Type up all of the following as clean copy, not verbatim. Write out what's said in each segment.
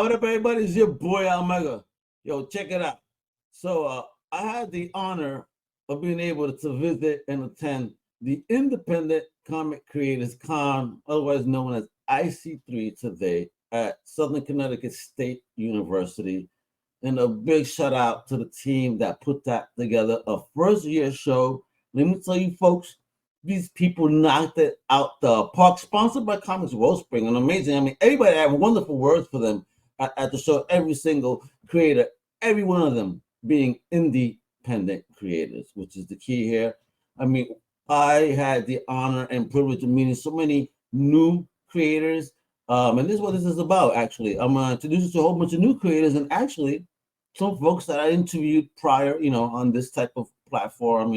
What up, everybody? It's your boy Omega. Yo, check it out. So I had the honor of being able to visit and attend the Independent Comic Creators Con, otherwise known as IC3, today at Southern Connecticut State University. And a big shout out to the team that put that together, a first-year show. Let me tell you, folks, these people knocked it out the park, sponsored by Comics Wellspring, and amazing. I mean, everybody had wonderful words for them at the show, every single creator, every one of them being independent creators, which is the key here. I mean, I had the honor and privilege of meeting so many new creators, and this is what this is about, actually. I'm going to introduce you to a whole bunch of new creators, and actually some folks that I interviewed prior, on this type of platform,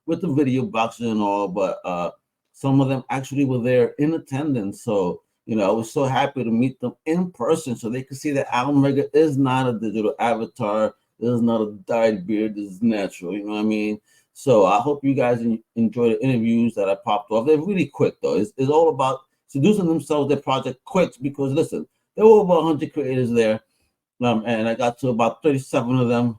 with the video boxes and all, but some of them actually were there in attendance. So, I was so happy to meet them in person so they could see that Omega is not a digital avatar. This is not a dyed beard. This is natural. You know what I mean? So I hope you guys enjoy the interviews that I popped off. They're really quick, though. It's all about seducing themselves, their project quick, because, listen, there were over 100 creators there. And I got to about 37 of them,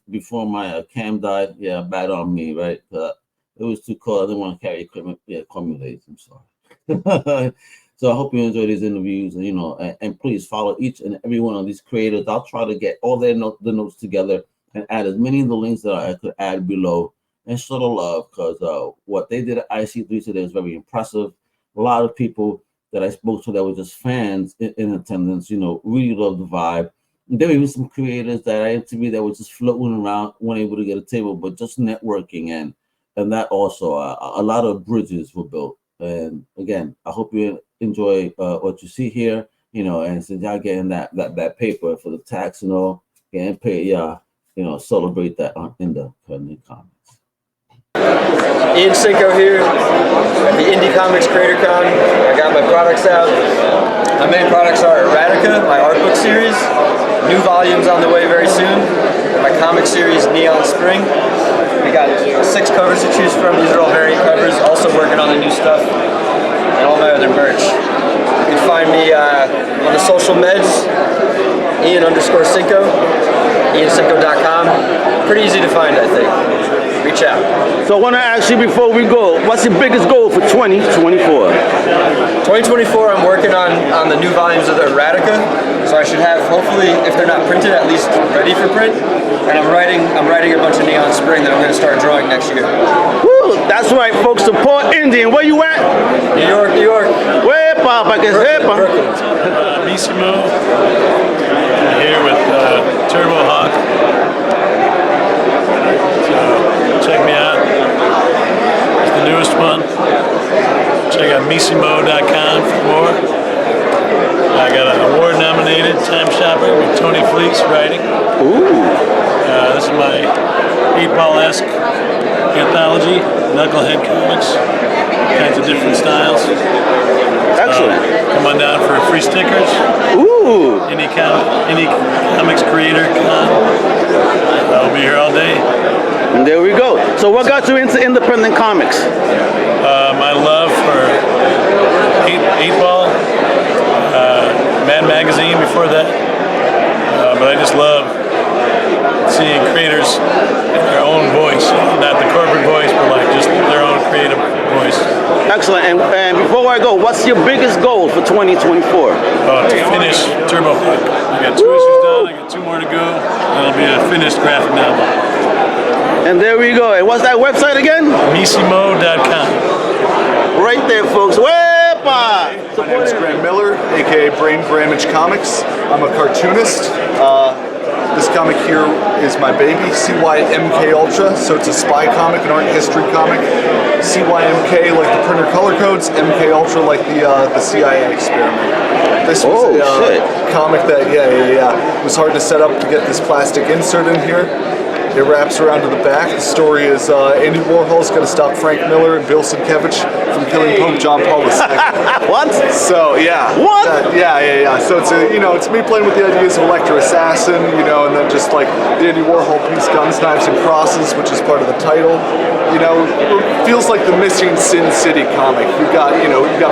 before my cam died. Yeah, bad on me, right? It was too cold. I didn't want to carry equipment. Yeah, call me late. I'm sorry. So I hope you enjoy these interviews, and please follow each and every one of these creators. I'll try to get all the notes together and add as many of the links that I could add below and show the love, because what they did at IC3 today is very impressive. A lot of people that I spoke to that were just fans in attendance, really love the vibe. There were even some creators that I interviewed that were just floating around, weren't able to get a table, but just networking, and that also a lot of bridges were built. And again, I hope you enjoy what you see here, and since y'all getting that paper for the tax and all, getting paid, celebrate that in the comments. Ian Cinco here at the Indie Comics Creator Con. I got my products out. My main products are Erotica, my art book series. New volumes on the way very soon. My comic series, Neon Spring. We got 6 covers to choose from. These are all variant covers. Also working on the new stuff and all my other merch. You can find me on the social meds, Ian_Cinco, IanCinco.com. Pretty easy to find, I think. Reach out. So I want to ask you before we go, what's your biggest goal for 2024? 2024, I'm working on the new volumes of the Erotica, so I should have, hopefully, if they're not printed, at least ready for print. And I'm writing a bunch of Neon Spring that I'm going to start drawing next year. Woo, that's right, folks. Support Indian. Where you at? New York, New York. Wepa, I guess Wepa. Missimo here with Turbo Hawk. Check me out. It's the newest one. Check out Missimo.com for more. I got an award-nominated Time Shopper with Tony Fleece writing. Ooh. This is my 8-ball-esque anthology, Knucklehead Comics, kinds of different styles. Excellent. Come on down for free stickers. Ooh. Indie Comics Creator Con. I'll be here all day. And there we go. So what got you into independent comics? My love for 8-ball, Mad Magazine before that. But I just love seeing creators in their own voice, not the corporate voice, but like just their own creative voice. Excellent. And before I go, what's your biggest goal for 2024? To finish Turbo Hawk. I got 2 issues done, I got 2 more to go, and it'll be a finished graphic novel. And there we go. And what's that website again? Missimo.com. Right there, folks. Wepa! My name is Graham Miller, aka Brain Bramage Comics. I'm a cartoonist. This comic here is my baby, CYMK Ultra. So it's a spy comic, an art history comic. CYMK like the printer color codes, MK Ultra like the CIA experiment. This was a comic that, it was hard to set up to get this plastic insert in here. It wraps around to the back. The story is Andy Warhol's going to stop Frank Miller and Bill Sienkiewicz from killing Pope John Paul II. What? So yeah. What? Yeah. So it's it's me playing with the ideas of Electro Assassin, and then just like the Andy Warhol piece, Guns, Knives, and Crosses, which is part of the title. It feels like the missing Sin City comic. You got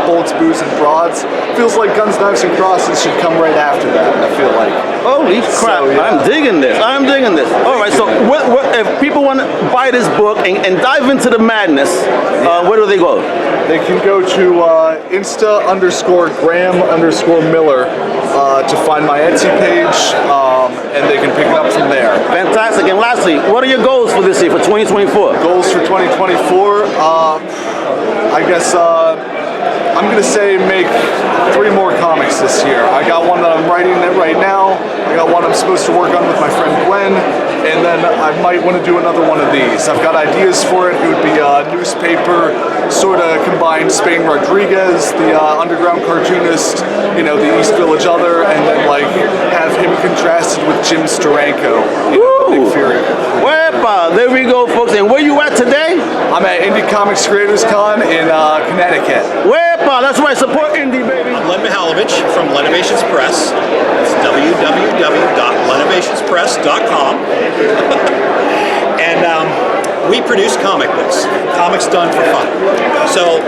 Bullets, Booze, and Broads. Feels like Guns, Knives, and Crosses should come right after that. I feel like. Holy crap! So, yeah. I'm digging this. All right. So, if people want to buy this book and dive into the madness, where do they go? They can go to Insta_Graham_Miller to find my Etsy page, and they can pick it up from there. Fantastic. And lastly, what are your goals for this year, for 2024? Goals for 2024, I guess I'm going to say make 3 more comics this year. I got one that I'm writing right now. I got one I'm supposed to work on with my friend Quinn, and then I might want to do another one of these. I've got ideas for it. It would be a newspaper, sort of combine Spain Rodriguez, the underground cartoonist, the East Village Other, and then like have him contrasted with Jim Steranko, Big Fury. Wepa, there we go, folks. And where you at today? I'm at Indie Comics Creators Con in Connecticut. Wepa, that's why I support indie, baby. I'm Len Mihalovich from Lovations Press. It's www.lovations.press.com. And we produce comic books, comics done for fun. So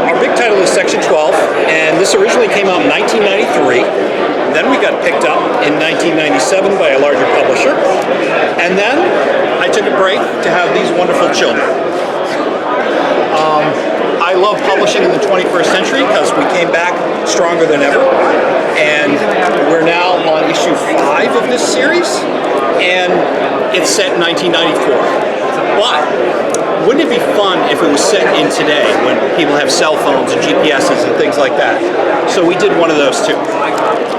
our big title is Section 12, and this originally came out in 1993. Then we got picked up in 1997 by a larger publisher. And then I took a break to have these wonderful children. I love publishing in the 21st century because we came back stronger than ever. And we're now on issue 5 of this series, and it's set in 1994. But wouldn't it be fun if it was set in today when people have cell phones and GPSs and things like that? So we did one of those too.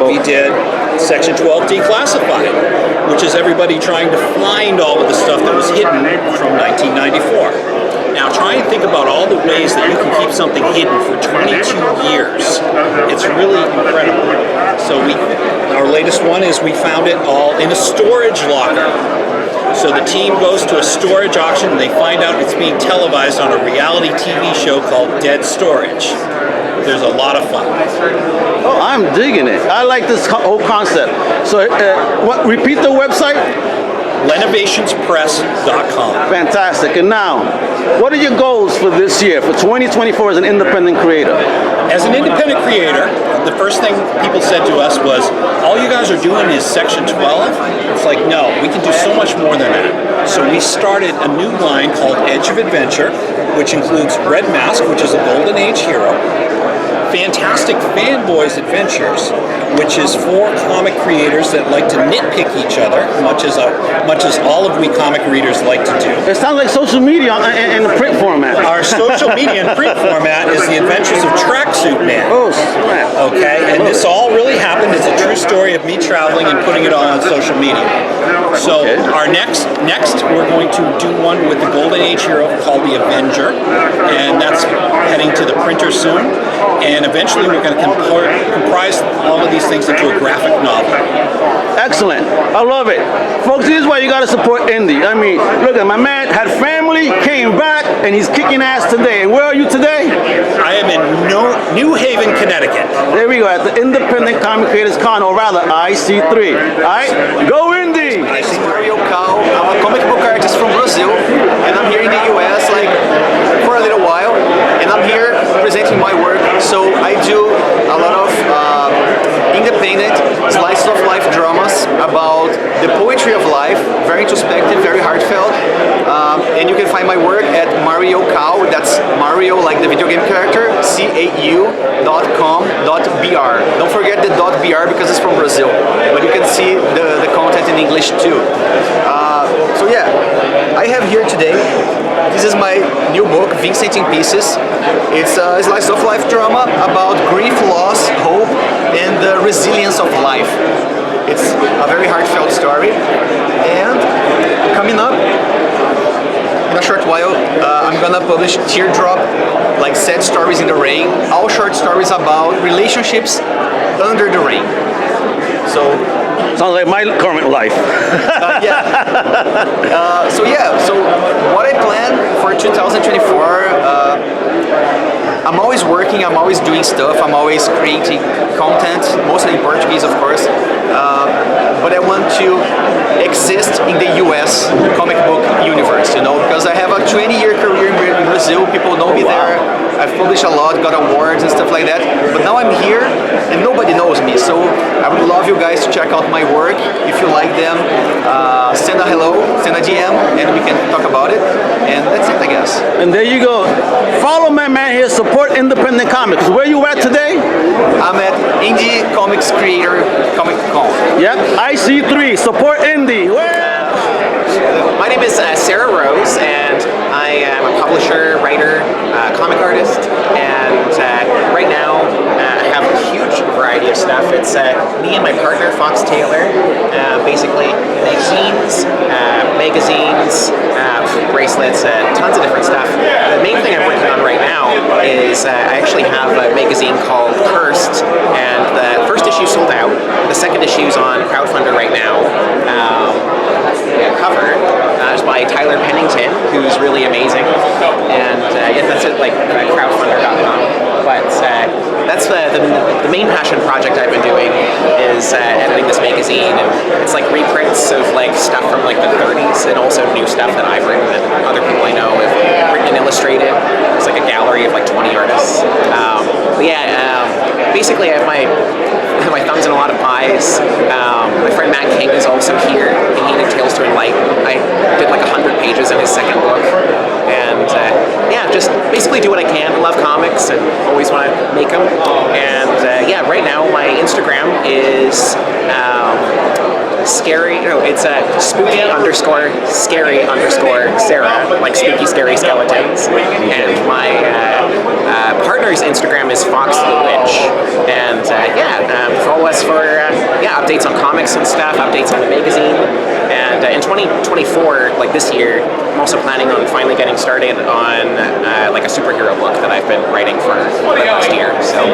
We did Section 12 Declassified, which is everybody trying to find all of the stuff that was hidden from 1994. Now try and think about all the ways that you can keep something hidden for 22 years. It's really incredible. So our latest one is we found it all in a storage locker. So the team goes to a storage auction and they find out it's being televised on a reality TV show called Dead Storage. There's a lot of fun. Oh, I'm digging it. I like this whole concept. So, repeat the website? Lovations.press.com. Fantastic. And now, what are your goals for this year, for 2024 as an independent creator? As an independent creator, the first thing people said to us was, all you guys are doing is Section 12? It's like, no, we can do so much more than that. So we started a new line called Edge of Adventure, which includes Red Mask, which is a Golden Age hero, Fantastic Fanboys Adventures, which is for comic creators that like to nitpick each other, much as all of we comic readers like to do. It sounds like social media in the print format. Our social media and print format is The Adventures of Tracksuit Man. Oh, snap. Okay, and this all really happened. It's a true story of me traveling and putting it all on social media. So our next we're going to do one with the Golden Age hero called the Avenger, and that's heading to the printer soon. And eventually we're going to comprise all of these things into a graphic novel. Excellent. I love it. Folks, this is why you got to support indie. I mean, look at my man had family, came back, and he's kicking ass today. And where are you today? I am in New Haven, Connecticut. There we go, at the Independent Comic Creators Con, or rather IC3. All right, go indie! I'm a comic book artist from Brazil, and I'm here in the US for a little while, and I'm here presenting my work. So I do a lot of independent slice of life dramas about the poetry of life, very introspective, very heartfelt, and you can find my work at Mario Cow, that's Mario like the video game character, CAU.com.br. Don't forget the .br because it's from Brazil, but you can see the content in English too. So yeah, I have here today, this is my new book, Vincent in Pieces. It's a slice of life drama about grief, loss, hope, and the resilience of life. It's a very heartfelt story. And coming up, in a short while, I'm gonna publish Teardrop, like Sad Stories in the Rain, all short stories about relationships under the rain. So Sounds like my current life. So what I plan for 2024, I'm always working, I'm always doing stuff, I'm always creating content, mostly in Portuguese, of course. But I want to exist in the US comic book universe, you know, because I have a 20-year career in Brazil, people know me there, I've published a lot, got awards and stuff like that, but now I'm here and nobody knows me, so I would love you guys to check out my work. If you like them, send a hello, send a DM, and we can talk about it, and that's it, I guess. And there you go. Follow my man here, support independent comics. Where you at today? I'm at Indie Comics Creator Comic Con. Yep, IC3, support indie. My name is Sarah Rose, and I am a publisher, writer, comic artist, and right now I have a huge variety of stuff. It's me and my partner, Fox Taylor, basically magazines, bracelets, tons of different stuff. The main thing I'm working on right now is I actually have a magazine called Cursed, and the first issue sold out. The second issue is on crowdfunder right now. Cover is by Tyler Pennington, who's really amazing, and that's at like crowdfunder.com. But that's the main passion project I've been doing is editing this magazine, and it's like reprints of like stuff from like the 30s and also new stuff that I've written and other people I know have written and illustrated. It's like a gallery of like 20 artists. Basically I have my thumbs in a lot of pies. My friend Matt King is also here. He did Tales to Enlighten. I did like 100 pages in his second book. And just basically do what I can. I love comics and always want to make them. And right now my Instagram is spooky_scary_Sarah, like spooky scary skeletons. And my partner's Instagram is Fox the Witch. And follow us for updates on comics and stuff, updates on the magazine. And in 2024, like this year, I'm also planning on finally getting started on like a superhero book that I've been writing for the last year. So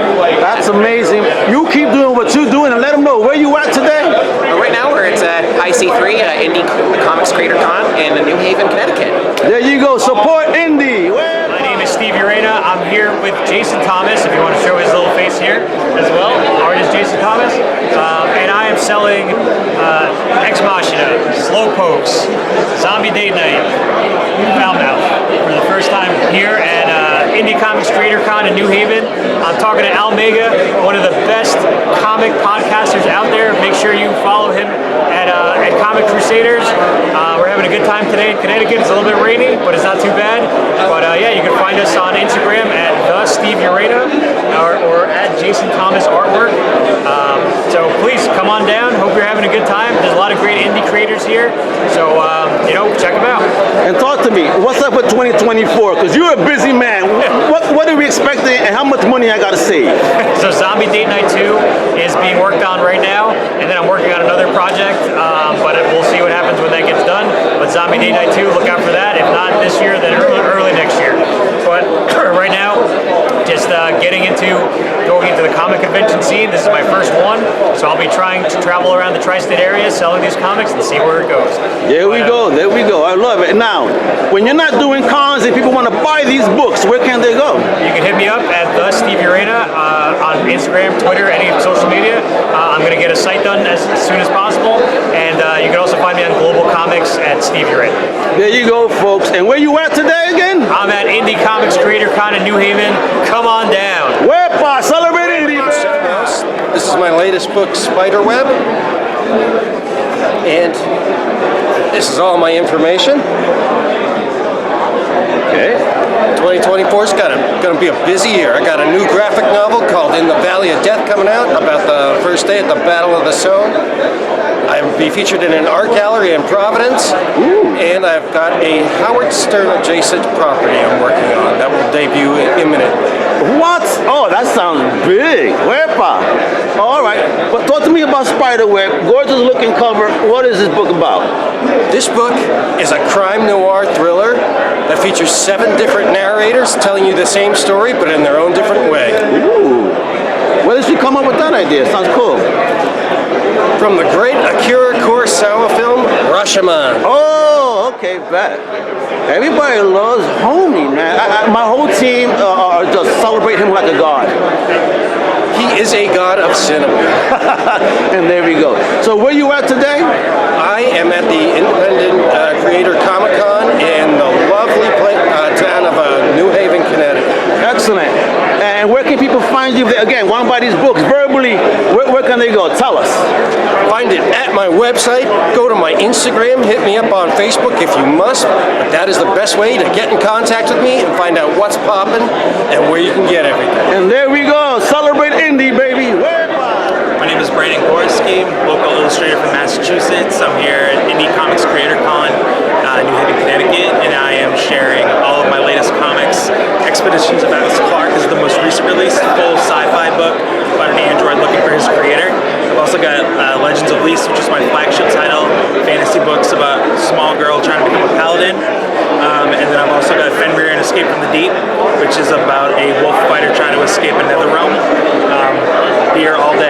that's amazing. You keep doing what you're doing and let them know where you at today. Right now we're at IC3, Indie Comics Creator Con in New Haven, Connecticut. There you go. Support indie. My name is Steve Urena. I'm here with Jason Thomas, if you want to show his little face here as well. Artist Jason Thomas. And I am selling Ex Machina, Slowpokes, Zombie Date Night, Foulmouth for the first time here at Indie Comics Creator Con in New Haven. I'm talking to Al Mega, one of the best comic podcasters out there. Make sure you follow him at Comic Crusaders. We're having a good time today in Connecticut. It's a little bit rainy, but it's not too bad. But you can find us on Instagram at @TheSteveUrena or at Jason Thomas Artwork. So please come on down. Hope you're having a good time. There's a lot of great indie creators here. So, check them out. And talk to me, what's up with 2024? Because you're a busy man. What are we expecting and how much money I got to save? So Zombie Date Night 2 is being worked on right now. And then I'm working on another project. But we'll see what happens when that gets done. But Zombie Date Night 2, look out for that. If not this year, then early next year. But right now, just going into the comic convention scene. This is my first one, so I'll be trying to travel around the tri-state area selling these comics and see where it goes. There we go. I love it. Now, when you're not doing cons and people want to buy these books, where can they go? You can hit me up at @TheSteveUrena on Instagram, Twitter, any social media. I'm going to get a site done as soon as possible, and you can also find me on Global Comics at Steve Urena. There you go, folks. And where you at today again? I'm at Indie Comics Creator Con in New Haven. Come on down. Wepa, celebrate indie. This is my latest book, Spiderweb, and this is all my information. Okay. 2024 is gonna be a busy year. I got a new graphic novel called In the Valley of Death coming out about the first day at the Battle of the Somme. I'll be featured in an art gallery in Providence. Ooh. And I've got a Howard Stern adjacent property I'm working on that will debut imminently. What? Oh, that sounds big. Wepa. All right. But talk to me about Spiderweb. Gorgeous looking cover. What is this book about? This book is a crime noir thriller that features 7 different narrators telling you the same story but in their own different way. Ooh. Where did you come up with that idea? Sounds cool. from the great Akira Kurosawa film, Rashomon. Oh, okay, bet. Everybody loves Homie, man. My whole team just celebrate him like a god. He is a god of cinema. And there we go. So where you at today? I am at the Independent Creator Comic Con in the lovely town of New Haven, Connecticut. Excellent. And where can people find you? Again, want to buy these books verbally, where can they go? Tell us. Find it at my website. Go to my Instagram. Hit me up on Facebook if you must. But that is the best way to get in contact with me and find out what's popping and where you can get everything. And there we go. Celebrate indie, baby. My name is Brette, local illustrator from Massachusetts. I'm here at Indie Comics Creator Con, New Haven, Connecticut, and I am sharing all of my latest comics. Expeditions of Atlas Clark is the most recent release, full sci-fi book about an android looking for his creator. I've also got Legends of Lys, which is my flagship title, fantasy books about a small girl trying to become a paladin. And then I've also got Fenrir and Escape from the Deep, which is about a wolf fighter trying to escape a nether realm. Here all day.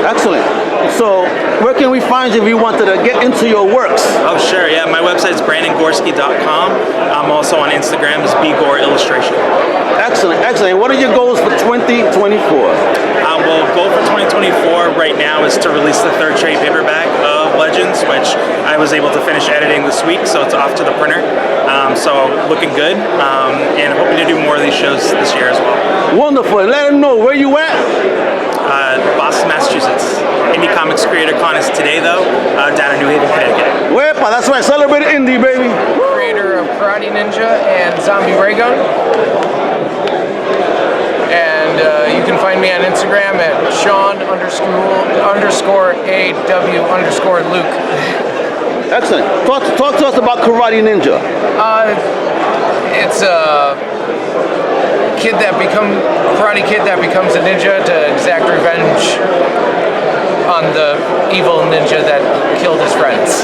Excellent. So where can we find you if we wanted to get into your works? Oh, sure. Yeah, my website is brandongorski.com. I'm also on Instagram as bgore illustration. Excellent, excellent. What are your goals for 2024? Well, goal for 2024 right now is to release the third trade paperback of Legends, which I was able to finish editing this week, so it's off to the printer. So looking good, and hoping to do more of these shows this year as well. Wonderful. Let them know where you at. Boston, Massachusetts. Indie Comics Creator Con is today, though, down in New Haven, Connecticut. Wepa, that's right. Celebrate indie, baby. Creator of Karate Ninja and Zombie Ray Gun. And you can find me on Instagram at Sean_AW_Luke. Excellent. Talk to us about Karate Ninja. It's a karate kid that becomes a ninja to exact revenge on the evil ninja that killed his friends.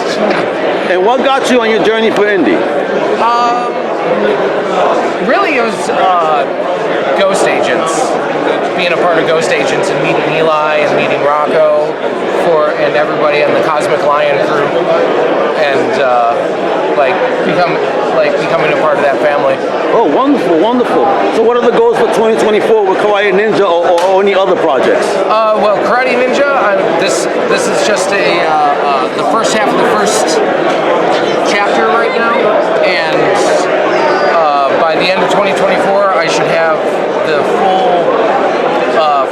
And what got you on your journey for indie? Really, it was Ghost Agents. Being a part of Ghost Agents and meeting Eli and meeting Rocco and everybody on the Cosmic Lion crew, and becoming a part of that family. Oh, wonderful, wonderful. So what are the goals for 2024 with Karate Ninja or any other projects? Well, Karate Ninja, this is just the first half of the first chapter right now, and by the end of 2024, I should have the full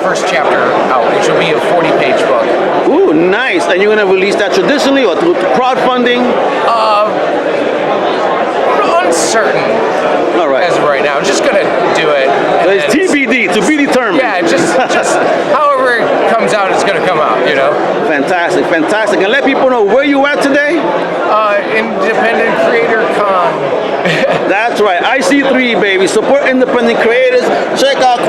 first chapter out, which will be a 40-page book. Ooh, nice. And you're going to release that traditionally or through crowdfunding? Uncertain. All right. As of right now, I'm just going to do it. It's TBD, to be determined. Yeah, just however it comes out, it's going to come out, you know? Fantastic, fantastic. And let people know where you at today? Independent Creator Con. That's right, IC3, baby. Support independent creators. Check out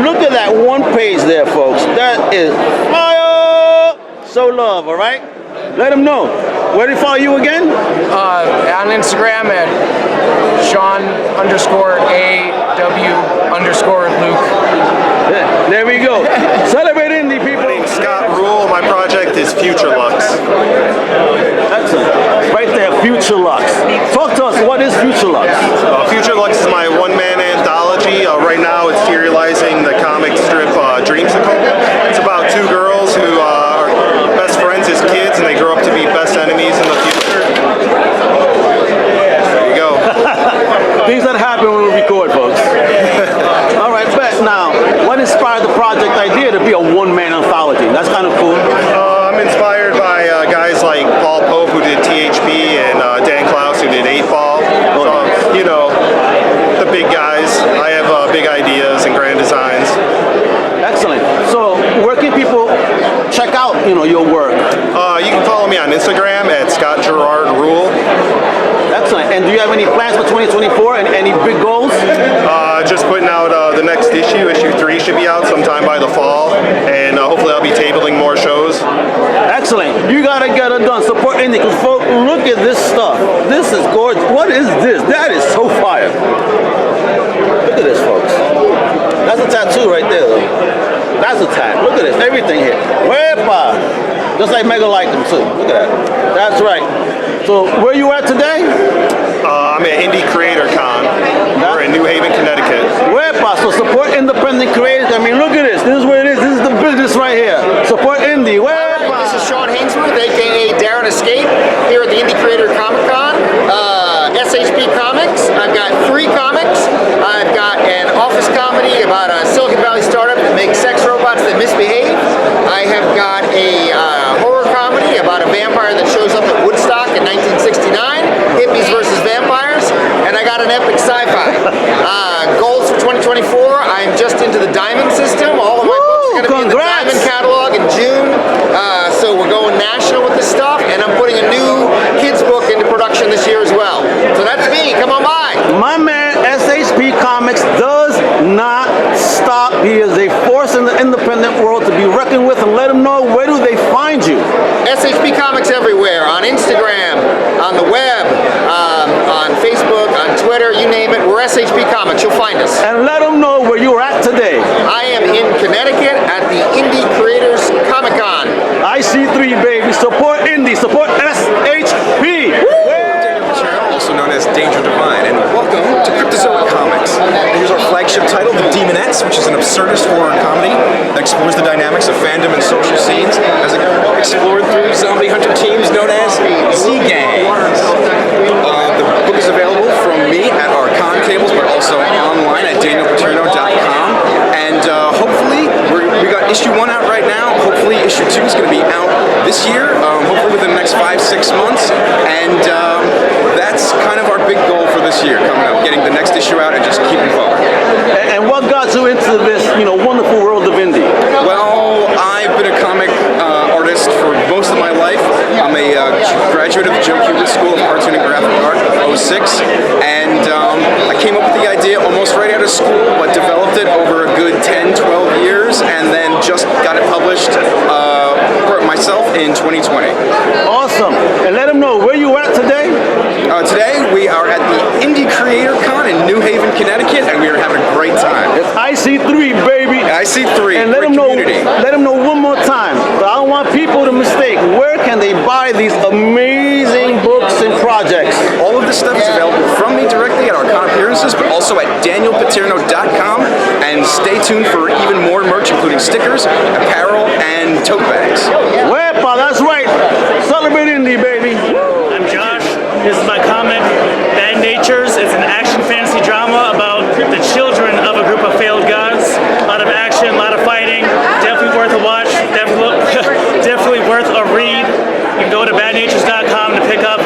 look at that one page there, folks. That is fire. Show love, all right? Let them know. Where do they follow you again? On Instagram at Sean_AW_Luke. Yeah, there we go. Celebrate indie, people. My name's Scott Rule. My project is Future Lux. Excellent. Right there, Future Lux. Talk to us, what is Future Lux? Future Lux is my one-man anthology. Right now it's serializing the comic strip Dreamsicle. It's about two girls who are best friends as kids and they grow up to be best enemies in the future. There you go. Things that happen when we record, folks. All right, bet. Now, what inspired the project idea to be a one-man anthology? That's kind of cool. I'm inspired by guys like Paul Pope, who did THP, and Dan Klaus, who did 8-Ball. So, you know, the big guys. I have big ideas and grand designs. Excellent. So, where can people check out, your work? You can follow me on Instagram at Scott Gerard Rule. Excellent. And do you have any plans for 2024 and any big goals? Just putting out the next issue. Issue 3 should be out sometime by the fall, and hopefully I'll be tabling more shows. Excellent. You gotta get it done. Support indie, because folks, look at this stuff. This is gorgeous. What is this? That is so fire. Look at this, folks. That's a tattoo right there, though. That's a tat. Look at this. Everything here. Wepa. Just like Mega liked them too. Look at that. That's right. So where you at today? I'm at Indie Creator Con. We're in New Haven, Connecticut. Wepa, so support independent creators. I mean, look at this. This is what it is. This is the business right here. Support indie. Wepa. This is Sean Hainsworth, aka Darren Escape, here at the Indie Creator Comic Con. SHP Comics. I've got 3 comics. I've got an office comedy about a Silicon Valley startup that makes sex robots that misbehave. I have got a horror comedy about a vampire that shows up at Woodstock in 1969, hippies versus vampires, and I got an epic sci-fi. Goals for 2024, I'm just into the Diamond system. All of my books are going to be in the Diamond catalog in June, so we're going national with this stuff, and I'm putting a new kids book into production this year as well. So that's me, come on by. My man SHP Comics does not stop. He is a force in the independent world to be reckoned with, and let him know, where do they find you? SHP Comics everywhere, on Instagram, on the web, on Facebook, on Twitter, you name it, we're SHP Comics, you'll find us. And let them know where you're at today. I am in Connecticut at the Indie Creators Comic Con. IC3, baby, support indie, support SHP. Also known as Danger Divine, and welcome to Cryptozoic Comics. Here's our flagship title, The Demonettes, which is an absurdist horror comedy that explores the dynamics of fandom and social scenes as explored through zombie hunter teams known as Z-Gangs. The book is available from me at our con tables, but also online at danielpaterno.com. And hopefully, we got issue 1 out right now. Hopefully, issue 2 is going to be out this year, hopefully within the next 5-6 months. And that's kind of our big goal for this year, coming up, getting the next issue out and just keeping forward. And what got you into this, wonderful world of indie? Well, I've been a comic artist for most of my life. I'm a graduate of the Joe Kubert School of Cartoon and Graphic Art, 06, and I came up with the idea almost right out of school, but developed it over a good 10, 12 years, and then just got it published myself in 2020. Awesome. And let them know, where you at today? Today we are at the Indie Creator Con in New Haven, Connecticut, and we are having a great time. It's IC3, baby. IC3. And let them know. Let them know one more time. But I don't want people to mistake. Where can they buy these amazing books and projects? All of this stuff is available from me directly at our con appearances, but also at danielpaterno.com. And stay tuned for even more merch, including stickers, apparel, and tote bags. Wepa, that's right. Celebrate indie, baby. I'm Josh. This is my comic, Bad Natures. It's an action fantasy drama about the children of a group of failed gods. A lot of action, a lot of fighting. Definitely worth a watch. Definitely worth a read. You can go to badnatures.com to pick up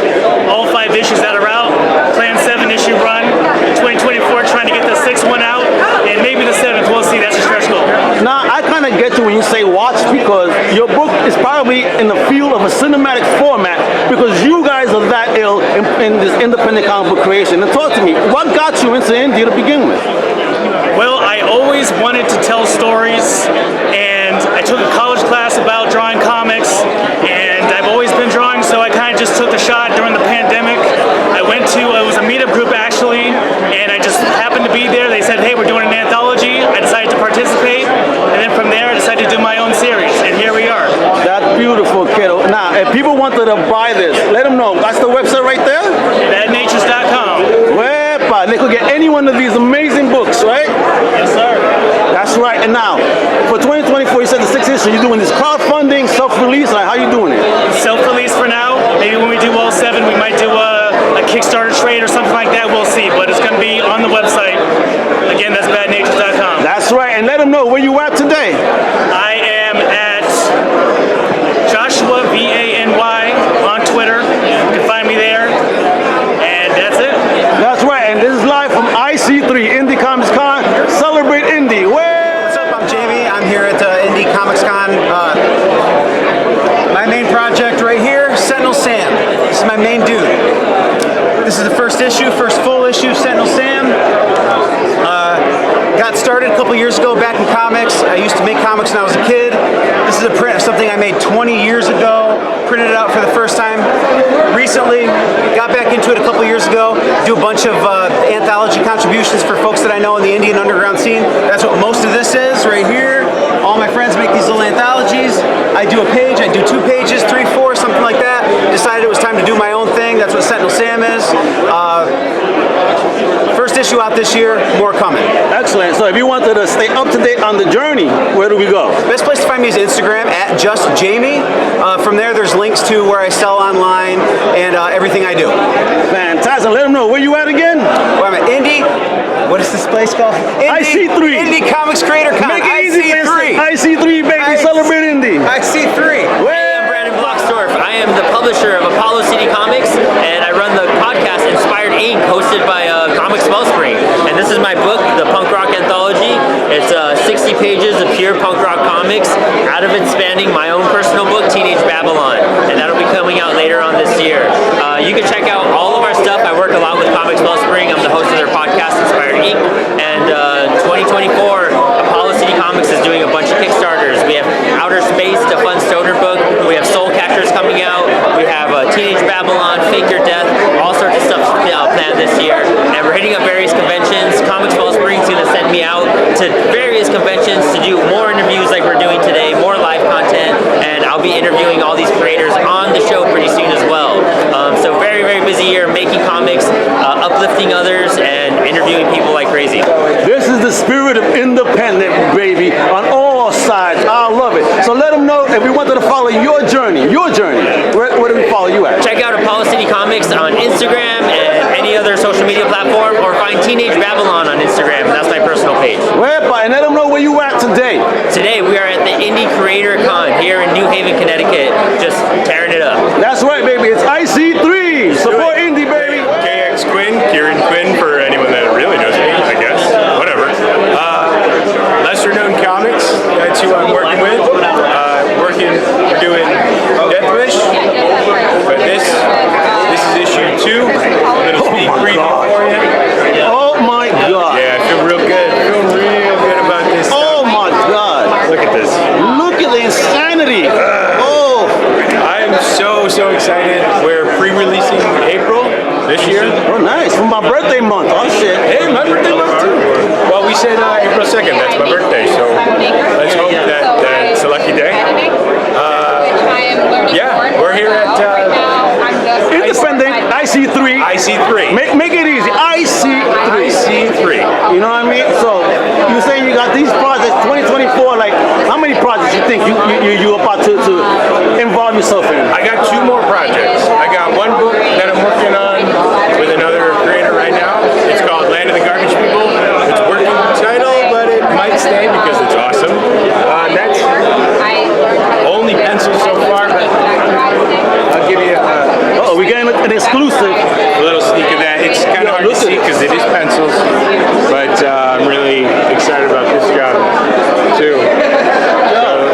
all 5 issues that are out. Plan 7-issue run. 2024, trying to get the 6th one out, and maybe the 7th. We'll see. That's a stretch goal. Now, I kind of get you when you say watch, because your book is probably in the field of a cinematic format, because you guys are that ill in this independent comic book creation. And talk to me, what got you into indie to begin with? Well, I always wanted to tell stories, and I took a college class about drawing comics, and I've always been drawing, so I kind of just took the shot during the pandemic. It was a meetup group actually, and I just happened to be there. They said, hey, we're doing an anthology. I decided to participate, and then from there I decided to do my own series, and here we are. That's beautiful, kiddo. Now, if people wanted to buy this, let them know. That's the website right there? Badnatures.com. Wepa, they could get any one of these amazing books, right? Yes, sir. That's right. And now, for 2024, you said the 6th issue, you're doing this crowdfunding, self-release, like how you doing it? Self-release for now. Maybe when we do all 7, we might do a Kickstarter trade or something like that. We'll see, but it's going to be on the website. Again, that's badnatures.com. That's right. And let them know, where you at today? I am at Joshua VANY on Twitter. You can find me there. And that's it. That's right. And this is live from IC3, Indie Comics Con. Celebrate Indie. What's up? I'm Jamie. I'm here at Indie Comics Con. My main project right here, Sentinel Sam. This is my main dude. This is the first full issue, Sentinel Sam. Got started a couple years ago back in comics. I used to make comics when I was a kid. This is a print of something I made 20 years ago, printed it out for the first time recently, got back into it a couple years ago, do a bunch of anthology contributions for folks that I know in the Indian underground scene. That's what most of this is right here. All my friends make these little anthologies. I do a page, I I do 2 pages, 3, 4, something like that. Decided it was time to do my own thing. That's what Sentinel Sam is. First issue out this year, more coming. Excellent. So if you wanted to stay up to date on the journey, where do we go? Best place to find me is Instagram at JustJamie. From there, there's links to where I sell online and everything I do. Fantastic. Let them know where you at again. Well, I'm at Indie. What is this place called? IC3. Indie Comics Creator Con. Make it easy, IC3. IC3, baby. Celebrate Indie. IC3. I am the publisher of Apollo City Comics, and I run the podcast Inspired Inc., hosted by Comics Wellspring. And this is my book, the Punk Rock Anthology. It's 60 pages of pure punk rock comics, out of it spanning my own personal book, Teenage Babylon, and that'll be coming out later on this year. You can check out all of our stuff. I work a lot with Comics Wellspring. I'm the host of their podcast, Inspired Inc., and 2024, Apollo City Comics is doing a bunch of Kickstarters. We have Outer Space, the fun stoner book. We have Soul Catchers coming out. We have Teenage Babylon, Fake Your Death, all sorts of stuff planned this year. And we're hitting up various conventions. Comics Wellspring's going to send me out to various conventions to do more interviews like we're doing today, more live content, and I'll be interviewing all these creators on the show pretty soon as well. So very, very busy year making comics, uplifting others, and interviewing people like crazy. This is the spirit of independent, baby, on all sides. I love it. So let them know if we wanted to follow your journey. Where do we follow you at? Check out Apollo City Comics on Instagram and any other social media platform, or find Teenage Babylon on Instagram. That's my personal page. And let them know where you at today. Today we are at the Indie Creator Con here in New Haven, Connecticut, just tearing it up. That's right, baby. It's IC3. Support indie, baby. KX Quinn, Kieran Quinn, for anyone that really knows me, I guess. Whatever. Lesser known comics, that's who I'm working with. We're doing Death Wish, but this is issue 2. A little sneak preview for you. Oh my God. Yeah, I feel real good. I feel real good about this. Oh my God. Look at this. Look at the insanity. Oh. I am so excited. We're pre-releasing April this year. Oh, nice. For my birthday month. Oh, shit. Hey, my birthday month too. Well, we said April 2nd. That's my birthday. So let's hope that it's a lucky day. Yeah, we're here at Independent IC3. IC3. Make it easy. IC3. You know what I mean? So you saying you got these projects 2024. Like, how many projects you think you about to involve yourself in? I got 2 more projects. I got one book that I'm working on with another creator right now. It's called Land of the Garbage People. It's a working title, but it might stay because it's awesome. That's only pencils so far, but I'll give you we're getting an exclusive. A little sneak of that. It's kind of hard to see because it is pencils, but I'm really excited about this job too.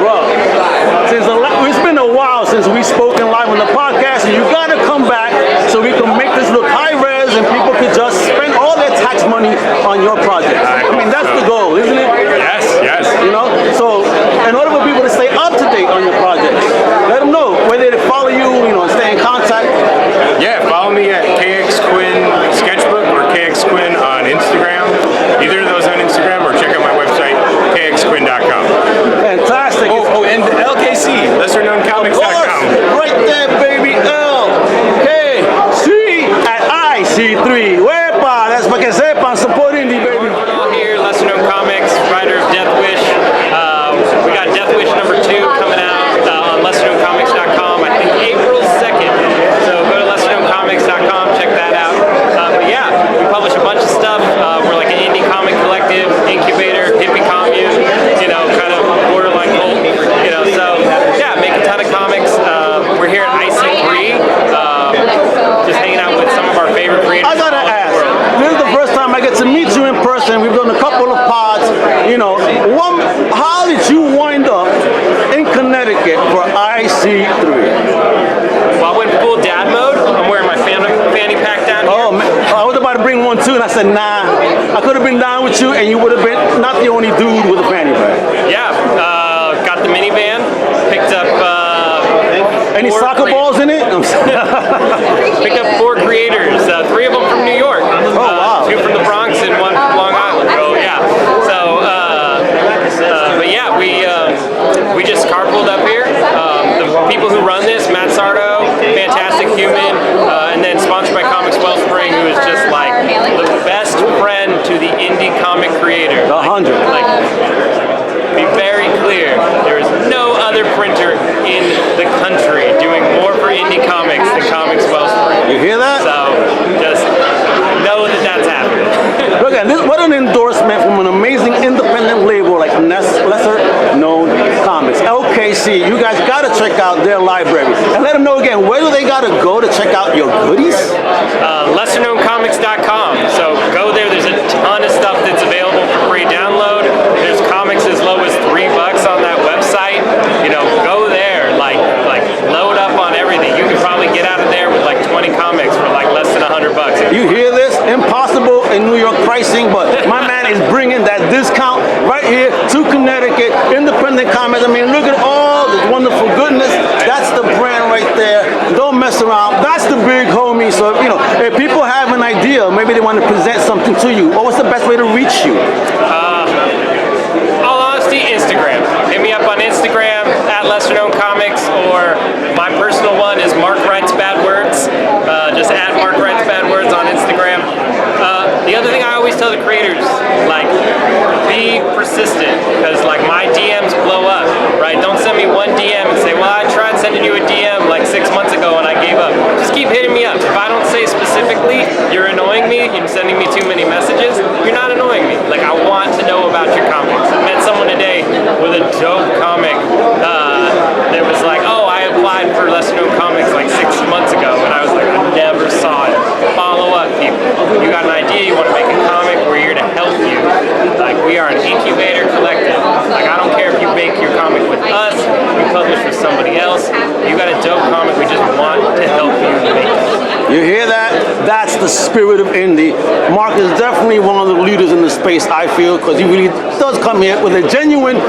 Bro, it's been a while since we've spoken live on the podcast, and you gotta come back so we can make this look high res and people could just spend all their tax money on your project. I mean, that's the goal, isn't it? Yes. You know, so in order for people to stay up to date on your projects, let them know whether they follow you, stay in contact. Yeah, follow me at KX Quinn Sketchbook or KX Quinn on Instagram. Either of those on Instagram, or check out my website, kxquinn.com. Fantastic. Oh, and LKC, lesserknowncomics.com. Right there, baby. LKC at IC3. Wepa, that's para que sepan, support indie, baby. We're all here, Lesser Known Comics, writer of Death Wish. We got Death Wish number 2 coming out on lesserknowncomics.com, I think April 2nd. So go to lesserknowncomics.com, check that out. But yeah, we publish a bunch of stuff. We're like an indie comic collective, incubator, hippie commune, kind of borderline cult, so yeah, make a ton of comics. We're here at IC3, just hanging out with some of our favorite creators. I gotta ask, this is the first time I get to meet you in person. We've done a couple of pods. How did you wind up in Connecticut for IC3? Well, I went full dad mode. I'm wearing my fanny pack down here. Oh, man. I was about to bring one too, and I said, nah. I could have been down with you, and you would have been not the only dude with a fanny pack. Yeah, got the minivan, picked up any soccer balls in it? Picked up 4 creators, 3 of them from New York. Wow. 2 from the Bronx and 1 from Long Island. So yeah. But yeah, we just carpooled up here. The an endorsement from an amazing independent label like Lesser Known Comics. LKC, you guys gotta check out their library. And let them know again, where do they gotta go to check out your goodies? LesserKnownComics.com. So go there. There's a ton of stuff that's available for free download. There's comics as low as $3 on that website. You know, go there. Like load up on everything. You can probably get out of there with like 20 comics for like less than $100. You hear this? Impossible in New York pricing, but my man is bringing that discount right here to Connecticut. Independent comics. I mean, look at all this wonderful goodness. That's the brand right there. Don't mess around. That's the big homie. So, you know, if people have an idea, maybe they want to present something to you, what's the best way to reach you? All honesty, Instagram. Hit me up on Instagram at Lesser Known Comics, or my personal one is Mark Writes Bad Words. Just at Mark Writes Bad Words on Instagram. The other thing I always tell the creators, like, be persistent, because like my DMs blow up, right? Don't send me one DM and say, well, I tried sending you a DM like 6 months ago and I gave up. Just keep hitting me up. If I don't say specifically, you're annoying me, you're sending me too many messages, you're not annoying me. Like, I want to know about your comics. I met someone today with a dope comic that was like, oh, I applied for Lesser Known Comics like 6 months ago, and I was like, I never saw it. Follow up, people. You got an idea, you want to make a comic, we're here to help you. Like, we are an incubator collective. Like, I don't care if you make your comic with us, you publish with somebody else. You got a dope comic, we just want to help you make it. You hear that? That's the spirit of indie. Mark is definitely one of the leaders in the space, I feel, because he really does come here with a genuine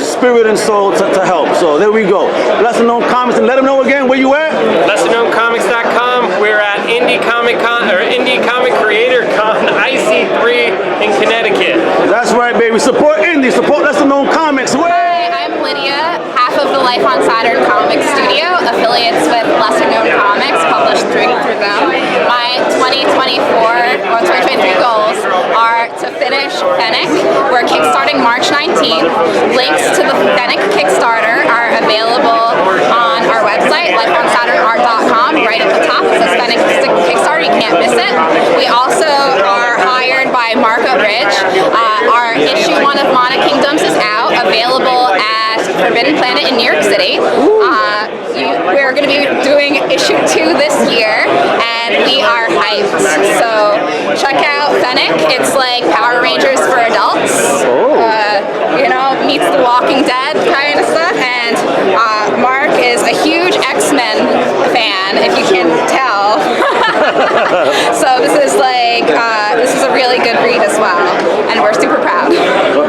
spirit and soul to help. So there we go. Lesser Known Comics, and let them know again where you at. LesserKnownComics.com. We're at Indie Comic Con, or Indie Comic Creator Con, IC3 in Connecticut. That's right, baby. Support indie. Support Lesser Known Comics. Hi, I'm Lydia, half of the Life on Saturn Comics Studio, affiliates with Lesser Known Comics, published through them. My 2023 goals are to finish Fennec. We're kickstarting March 19th. Links to the Fennec Kickstarter are available on our website, lifeonsaturnart.com. Right at the top it says Fennec Kickstarter. You can't miss it. We also are hired by Marco Ridge. Our issue 1 of Mana Kingdoms is out, available at Forbidden Planet in New York City. We're going to be doing issue 2 this year, and we are hyped. So check out Fennec. It's like Power Rangers for adults. You know, meets The Walking Dead kind of stuff. And Mark is a huge X-Men fan, if you can tell. So this is like, this is a really good read as well, and we're super proud.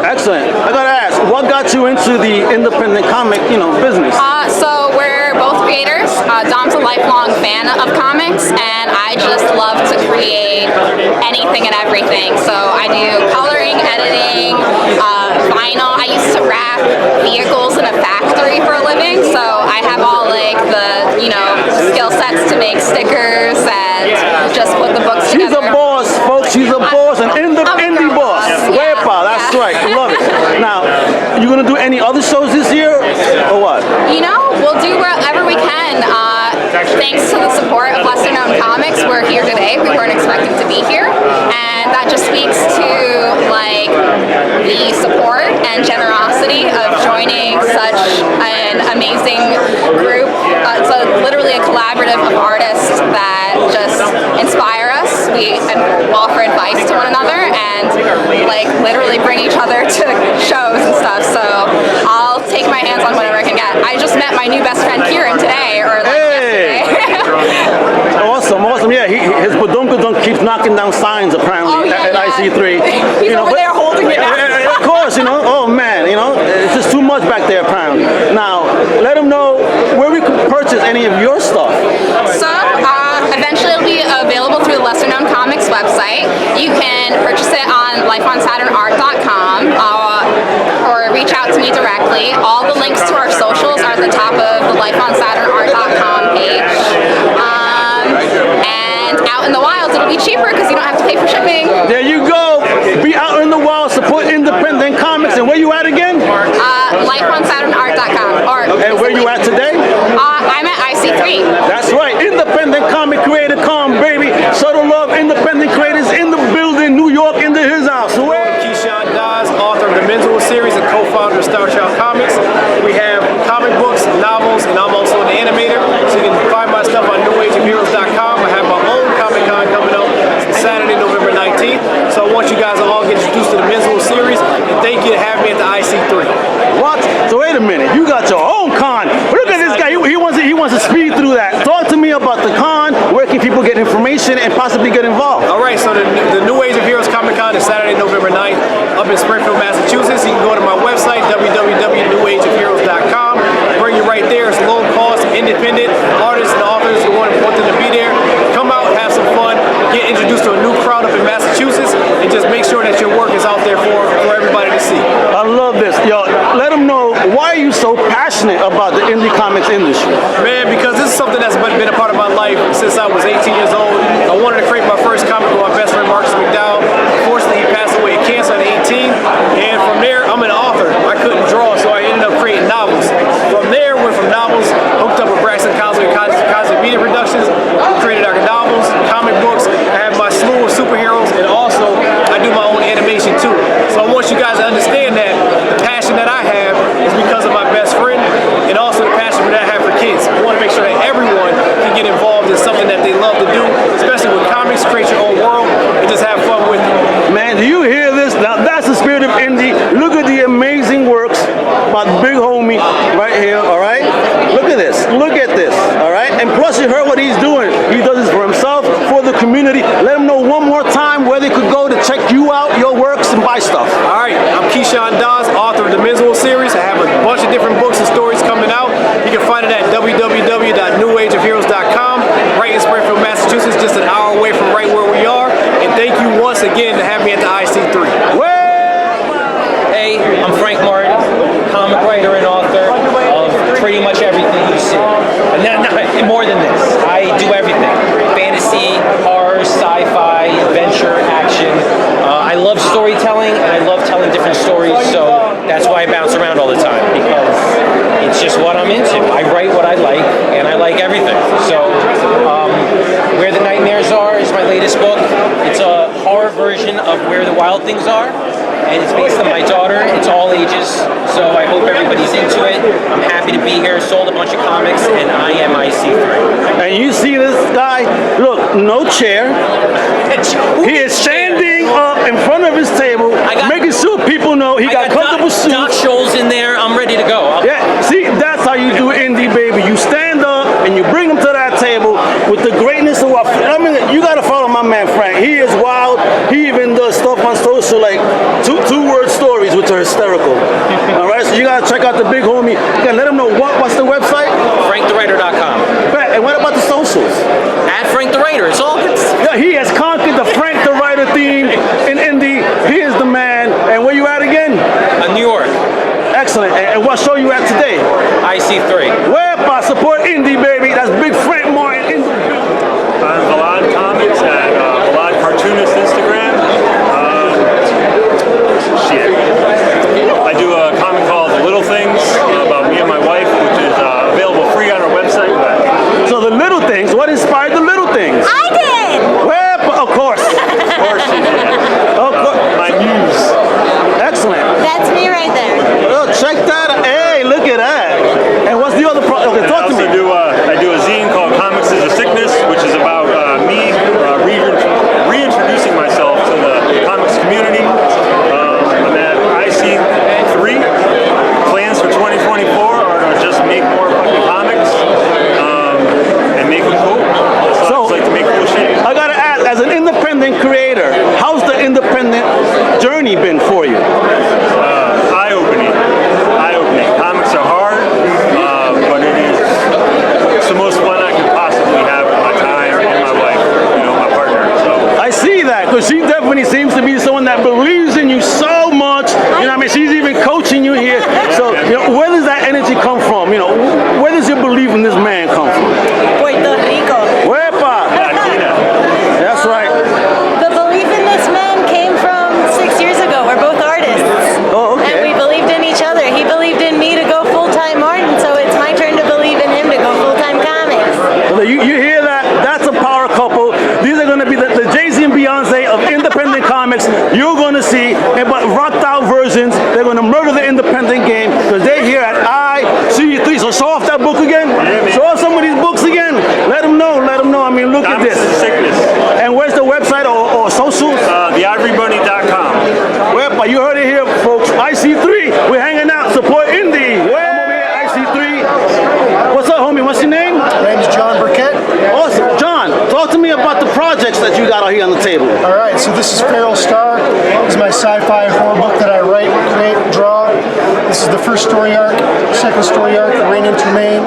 Excellent. I gotta ask, what got you into the independent comic, business? So we're both creators. Dom's a lifelong fan of comics, and I just love to create anything and everything. So I do coloring, editing, vinyl. I used to wrap vehicles in a factory for a living, so I have all like the, skill sets to make stickers and just put the books together. She's a boss, folks. She's a boss, an indie boss. Wepa, that's right. Love it. Now, you gonna do any other shows this year, or what? We'll do wherever we can. Thanks to the support of Lesser Known Comics, we're here today. We weren't expecting to be here, and that just speaks to like the support and generosity of joining such an amazing group. It's literally a collaborative of artists that just inspire us. We offer advice to one another and like literally bring each other to shows and stuff. So I'll take my hands on whatever I can get. I just met my new best friend Kieran today, or like yesterday. Awesome. Yeah, his badunkadunk keeps knocking down signs apparently at IC3. He's over there holding it down. Of course, oh man, it's just too much back there apparently. Now, let them know where we can purchase any of your stuff. So, eventually it'll be available through the Lesser Known Comics website. You can purchase it on lifeonsaturnart.com or reach out to me directly. All the links to our socials are at the top of the lifeonsaturnart.com page. And out in the wild, it'll be cheaper because you don't have to pay for shipping. There you go. Be out in the wild, support independent comics. And where you at again? Lifeonsaturnart.com. And where you at today? I'm at IC3. That's right. Independent Comic Creator Con, baby. Show the love, independent creators in the building, New York, into his house. 19th. So I want you guys to all get introduced to the Men's World Series, and thank you to have me at the IC3. What? So wait a minute, you got your own con. Look at this guy, he wants to speed through that. Talk to me about the con. Where can people get information and possibly get involved? All right, so the New Age of Heroes Comic Con is Saturday, November 9th, up in Springfield, Massachusetts. You can go to my website, www.newageofheroes.com. Bring you right there. It's low cost, independent artists and authors who want them to be there. Come out, have some fun, get introduced to a new crowd up in Massachusetts, and just make sure that your work is out there for everybody to see. I love this. Yo, let them know, why are you so passionate about the indie comics industry? Man, because this is something that's been a part of my life since I was 18 years old. I wanted to create my first comic with my best friend Marcus McDowell. Unfortunately, he passed away of cancer at 18, and from there, I'm an author. I couldn't draw, so I ended up creating novels. From there, went from novels, hooked up with Braxton Cosby and Cosby Media Productions. We created our novels, comic books. I have my slew of superheroes, and also I do my own animation too. So I want you guys to understand that the passion that I have is because of my best friend, and also the passion that I have for kids. I want to make sure that everyone can get involved in something that they love to do, especially with comics. Create your own world and just have fun with it. Man, do you hear this? Now that's the spirit of indie. Look at the amazing works by the big homie right here, all right? Look at this, all right? And plus you heard what he's doing. He does this for himself, for the community. Let him know one more time where they could go to check you out, your works, and buy stuff. All right, I'm Keyshawn Dawes, author of the Men's World Series. I have a bunch of different books and stories coming out. You can find it at www.newageofheroes.com, right in Springfield, Massachusetts, just an hour away from right where we are. And thank you once again to have me at the IC3. Hey, I'm Frank Martin, comic writer and author of pretty much everything you see. And more than this, I do everything. Fantasy, horror, sci-fi, adventure, action. I love storytelling, and I love telling different stories, so that's why I bounce around all the time, because it's just what I'm into. I write what I like, and I like everything. So, Where the Nightmares Are is my latest book. It's a horror version of Where the Wild Things Are, and it's based on my daughter. It's all ages, so I hope everybody's into it. I'm happy to be here. Sold a bunch of comics, and I am IC3. And you see this guy, look, no chair. He is standing up in front of his table, making sure people know he got comfortable shoes. Doc Scholl's in there. I'm ready to go. Yeah, see, that's how you do indie, baby. You stand up and you bring them to that table with the greatness of what. I mean, you gotta follow my man Frank. He is wild. He even does stuff on social like two-word stories, which are hysterical. All right, so you gotta check out the big homie. You gotta let him know what's the website? FrankTheWriter.com. And what about the socials? At Frank the Writer. It's all good. Yeah, he has conquered the Frank the Writer theme in indie. He is the man. And where you at again? New York. Excellent. And what show you at today? IC3. Wepa, support indie, baby. That's Big Frank Martin. I'm Vlad Comics at Vlad Cartoonist Instagram. I do a comic called Little Things about me and my wife, which is available free on our website. So the Little Things, what inspired the Little Things? I did! Wepa, of course. Of course you did. My muse. Excellent. That's me right there. Oh, check that. Hey, look at that. And what's the other project? Okay, talk to me. I do a zine called Comics is a Sickness, which is about me reintroducing myself to the comics community. I'm at IC3. Plans for 2024 are to just make more fucking comics and make them cool. So I like to make cool shit. I gotta ask, as an independent creator, how's the independent journey been for you? Eye-opening. Comics are hard, but it's the most fun I could possibly have with my time and my wife, my partner. So I see that, because she definitely seems to be someone that believes in you so much. You know what I mean? She's even coaching you here. So, where does that energy come from? Where does your belief in this man come from? Puerto Rico. Wepa! That's right. The belief in this man came from 6 years ago. We're both artists. Oh, okay. And we believed in each other. He believed in me to go full-time art, and so it's my turn to believe in him to go full-time comics. Well, you hear that? That's a power couple. These are going to be the Jay-Z and Beyonce of independent comics. You're going to see, but rocked out versions. They're going to murder the independent game because they're here at IC3. So show off that book again. Show off some of these books again. Let them know. I mean, look at this. And where's the website or socials? The got out here on the table? All right, so this is Feral Star. This is my sci-fi horror book that I write, create, draw. This is the first story arc, second story arc, The Reign and Tremaine.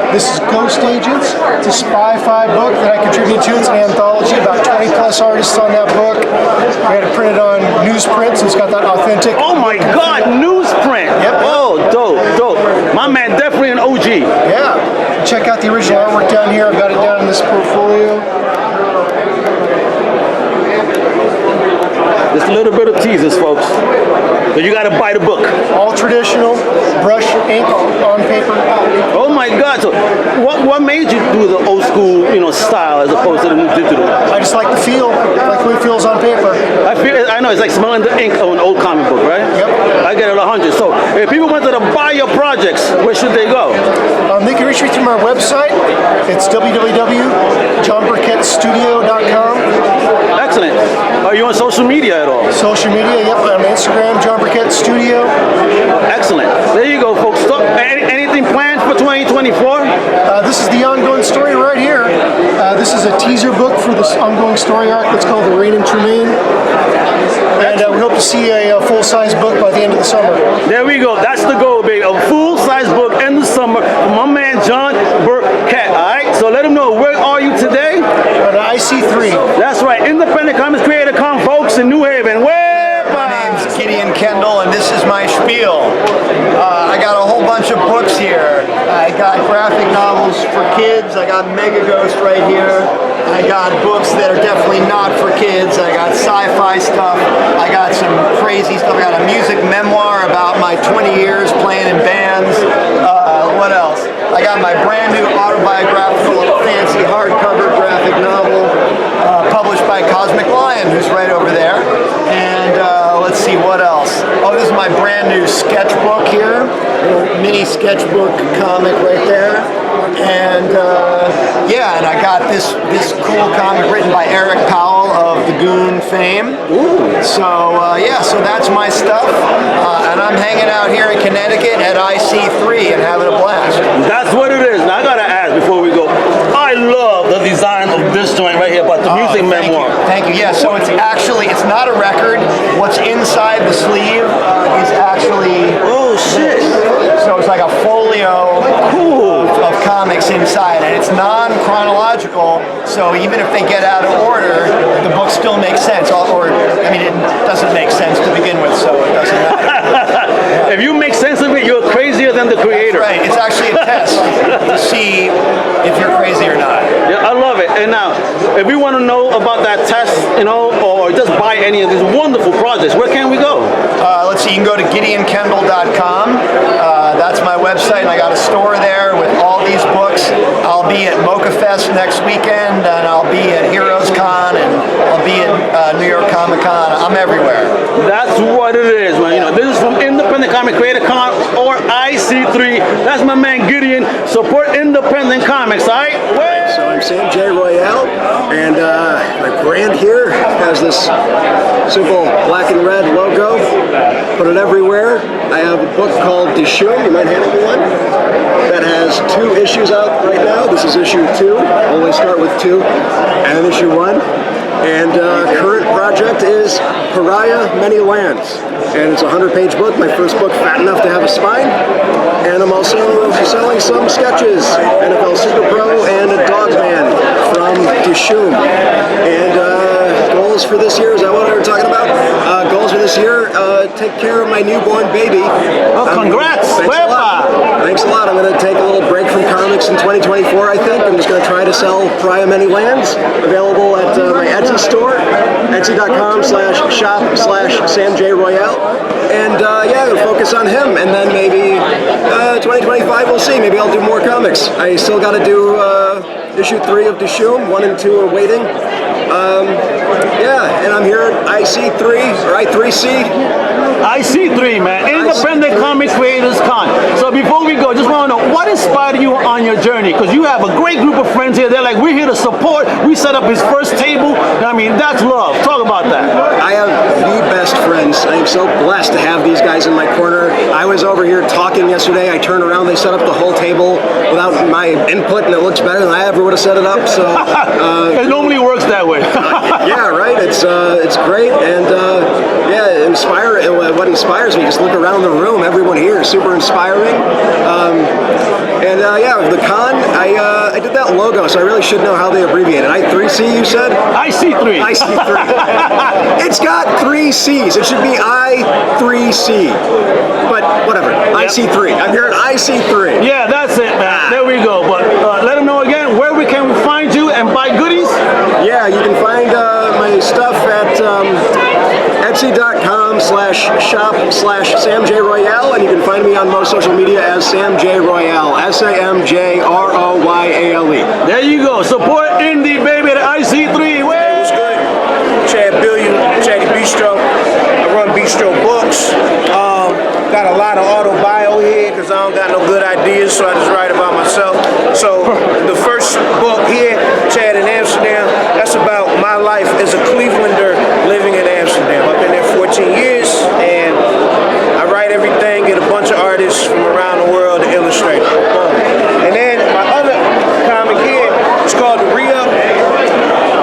This is Ghost Agents. It's a spy-fi book that I contribute to. It's an anthology, about 20 plus artists on that book. I had it printed on newsprint, so it's got that authentic. Oh my God, newsprint! Yep. Oh, dope, dope. My man, definitely an OG. Yeah. Check out the original artwork down here. I've got it down in this portfolio. Just a little bit of teasers, folks. So you gotta buy the book. All traditional, brush, ink, on paper. Oh my God! So, what made you do the old school, style as opposed to the new digital? I just like the feel, like the way it feels on paper. I know it's like smelling the ink of an old comic book, right? Yep. I get it 100. So, if people wanted to buy your projects, where should they go? They can reach me through my website. It's www.johnbriquettestudio.com. Excellent. Are you on social media at all? Social media, yep. I'm on Instagram, John Briquette Studio. Excellent. There you go, folks. So, anything planned for 2024? This is the ongoing story right here. This is a teaser book for this ongoing story arc that's called The Reign and Tremaine. And we hope to see a full-size book by the end of the summer. There we go. That's the goal, baby. A full-size book in the summer from my man John Briquette. All right. So let him know, where are you today? At IC3. That's right. Independent Comics Creator Con, folks, in New Haven. My name's Gideon Kendall, and this is my spiel. I got a whole bunch of books here. I got graphic novels for kids. I got Mega Ghost right here. I got books that are definitely not for kids. I got sci-fi stuff. I got some crazy stuff. I got a music memoir about my 20 years playing in bands. What else? I got my brand new autobiographical, fancy hardcover graphic novel published by Cosmic Lion, who's right over there. And let's see, what else? Oh, this is my brand new sketchbook here. Mini sketchbook comic right there. And yeah, and I got this cool comic written by Eric Powell of the Goon fame. Ooh. So yeah, so that's my stuff. And I'm hanging out here in Connecticut at IC3 and having a blast. That's what it is. Now I gotta ask before we go. I love the design of this joint right here about the music memoir. Thank you. Yeah, so it's not a record. What's inside the sleeve is actually... Oh, shit. So it's like a folio of comics inside, and it's non-chronological, so even if they get out of order, the book still makes sense. Or I mean, it doesn't make sense to begin with, so it doesn't matter. If you make sense of it, you're crazier than the creator. That's right. It's actually a test to see if you're crazy or not. Yeah, I love it. And now, if we want to know about that test, or just buy any of these wonderful projects, where can we go? Let's see, you can go to GideonKendall.com. That's my website, and I got a store there with all these books. I'll be at Mocha Fest next weekend, and I'll be at Heroes Con, and I'll be at New York Comic Con. I'm everywhere. That's what it is, man. This is from Independent Comic Creator Con or IC3. That's my man Gideon. Support independent comics, all right? So I'm Sam J. Royale, and my brand here has this simple black and red logo. Put it everywhere. I have a book called Dishoom. You might handle me one. That has 2 issues out right now. This is issue 2. Always start with 2, and issue 1. And current project is Pariah Many Lands. And it's a 100-page book, my first book fat enough to have a spine. And I'm also selling some sketches, NFL Super Pro and a Dog Man from Dishoom. And goals for this year, is that what we were talking about? Goals for this year, take care of my newborn baby. Oh, congrats! Thanks a lot. Thanks a lot. I'm going to take a little break from comics in 2024, I think. I'm just going to try to sell Pariah Many Lands, available at my Etsy store, etsy.com/shop/SamJRoyale. And yeah, I'm going to focus on him, and then maybe 2025, we'll see. Maybe I'll do more comics. I still got to do issue 3 of Dishoom. 1 and 2 are waiting. Yeah, and I'm here at IC IC3 or I3C. IC3, man, Independent Comic Creators Con. So before we go, just want to know what inspired you on your journey? Because you have a great group of friends here. They're like, we're here to support. We set up his first table. I mean, that's love. Talk about that. I have the best friends. I am so blessed to have these guys in my corner. I was over here talking yesterday. I turned around. They set up the whole table without my input, and it looks better than I ever would have set it up. So it normally works that way. Yeah, right. It's great, and yeah, what inspires me, just look around the room, everyone here is super inspiring. And yeah, the con, I did that logo, so I really should know how they abbreviate it. I3C, you said? IC3. IC3. It's got 3 C's. It should be I3C. But whatever. IC3. I'm here at IC3. Yeah, that's it, man. There we go. But let them know again where we can find you and buy goodies. Yeah, you can find my stuff at etsy.com/shop/SamJRoyale, and you can find me on most social media as Sam J Royale, SamJRoyale. There you go. Support indie, baby, at IC3. What's good? Chad Billion, Chaddy Beastro. I run Beastro Books. Got a lot of auto-bio here because I don't got no good ideas, so I just write about myself. So the first book here, Chad in Amsterdam, that's about my life as a Clevelander living in Amsterdam. I've been there 14 years, and I write everything, get a bunch of artists from around the world to illustrate it. And then my other comic here is called The Re-Up.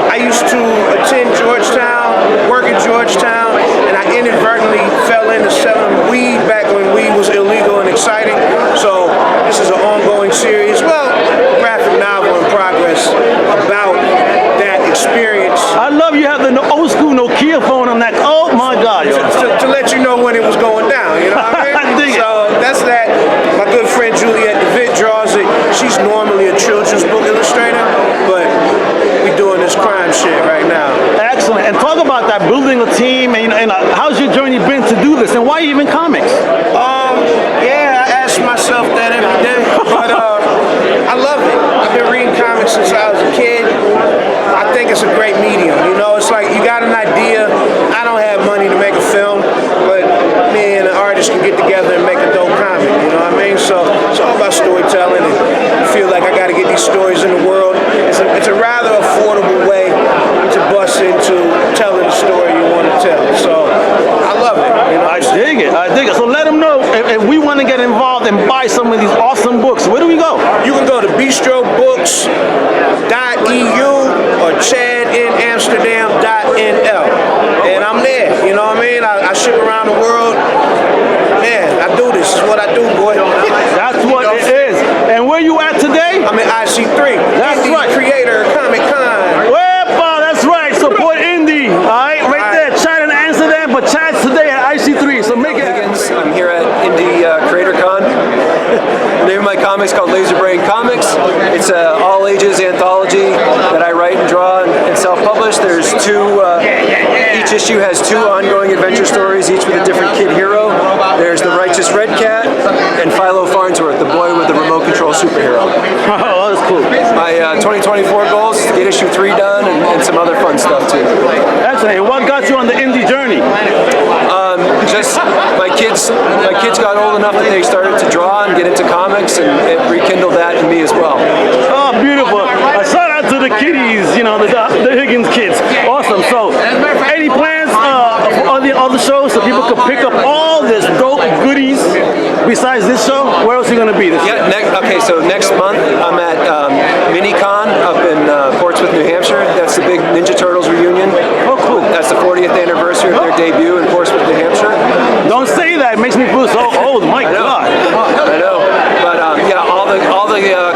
I used to attend Georgetown, work at Georgetown, and I inadvertently fell into selling weed back when weed was illegal and exciting. So this is an ongoing series, well, graphic novel in progress about that experience. I love you have the old school Nokia phone on that. Oh my God. To let you know when it was going down, you know what I mean? So that's that. My good friend Juliette DeVitt draws it. She's normally a children's book illustrator, but we're doing this crime shit right now. Excellent. And talk about that, building a team, and how's your journey been to do this, and why even comics? Yeah, I ask myself that every day, but I love it. I've been reading comics since I was a kid. I think it's a great medium, you know, it's like you got an idea. I don't have money to make a film, but me and an artist can get together and make a dope comic, you know what I mean? So it's all about storytelling, and I feel like I got to get these stories in the world. It's a rather affordable way to bust into telling the story you want to tell. So I love it. You know? I dig it. So let them know if we want to get involved and buy some of these awesome books. Where do we go? You can go to bistrobooks.eu or chadinamsterdam.nl, and I'm there. You know what I mean? I ship around the world. Man, I do this. This is what I do, boy. That's what it is. And where you at today? I'm at IC3. That's Indie right. Creator Comic Con. Wepa, that's right. Support indie. All right, right there. Chad in Amsterdam, but Chad's today at IC3. So make it. I'm here at Indie Creator Con. The name of my comic's called Laser Brain Comics. It's an all-ages anthology that I write and draw and self-publish. There's two. Each issue has 2 ongoing adventure stories, each with a different kid hero. There's the Righteous Red Cat and Philo Farnsworth, the boy with the remote control superhero. Oh, that's cool. My 2024 goals is to get issue 3 done and some other fun stuff too. Excellent. What got you on the indie journey? Just my kids got old enough that they started to draw and get into comics, and it rekindled that in me as well. Oh, beautiful. A shout out to the kiddies, you know, the Higgins kids. Awesome. So, any plans on the other shows so people could pick up all this dope goodies besides this show? Where else are you going to be this year? Okay, so next month I'm at MiniCon up in Portsmouth, New Hampshire. That's the big Ninja Turtles reunion. Oh, cool. That's the 40th anniversary of their debut in Portsmouth, New Hampshire. Don't say that. It makes me feel so old. My God. I know. But yeah, all the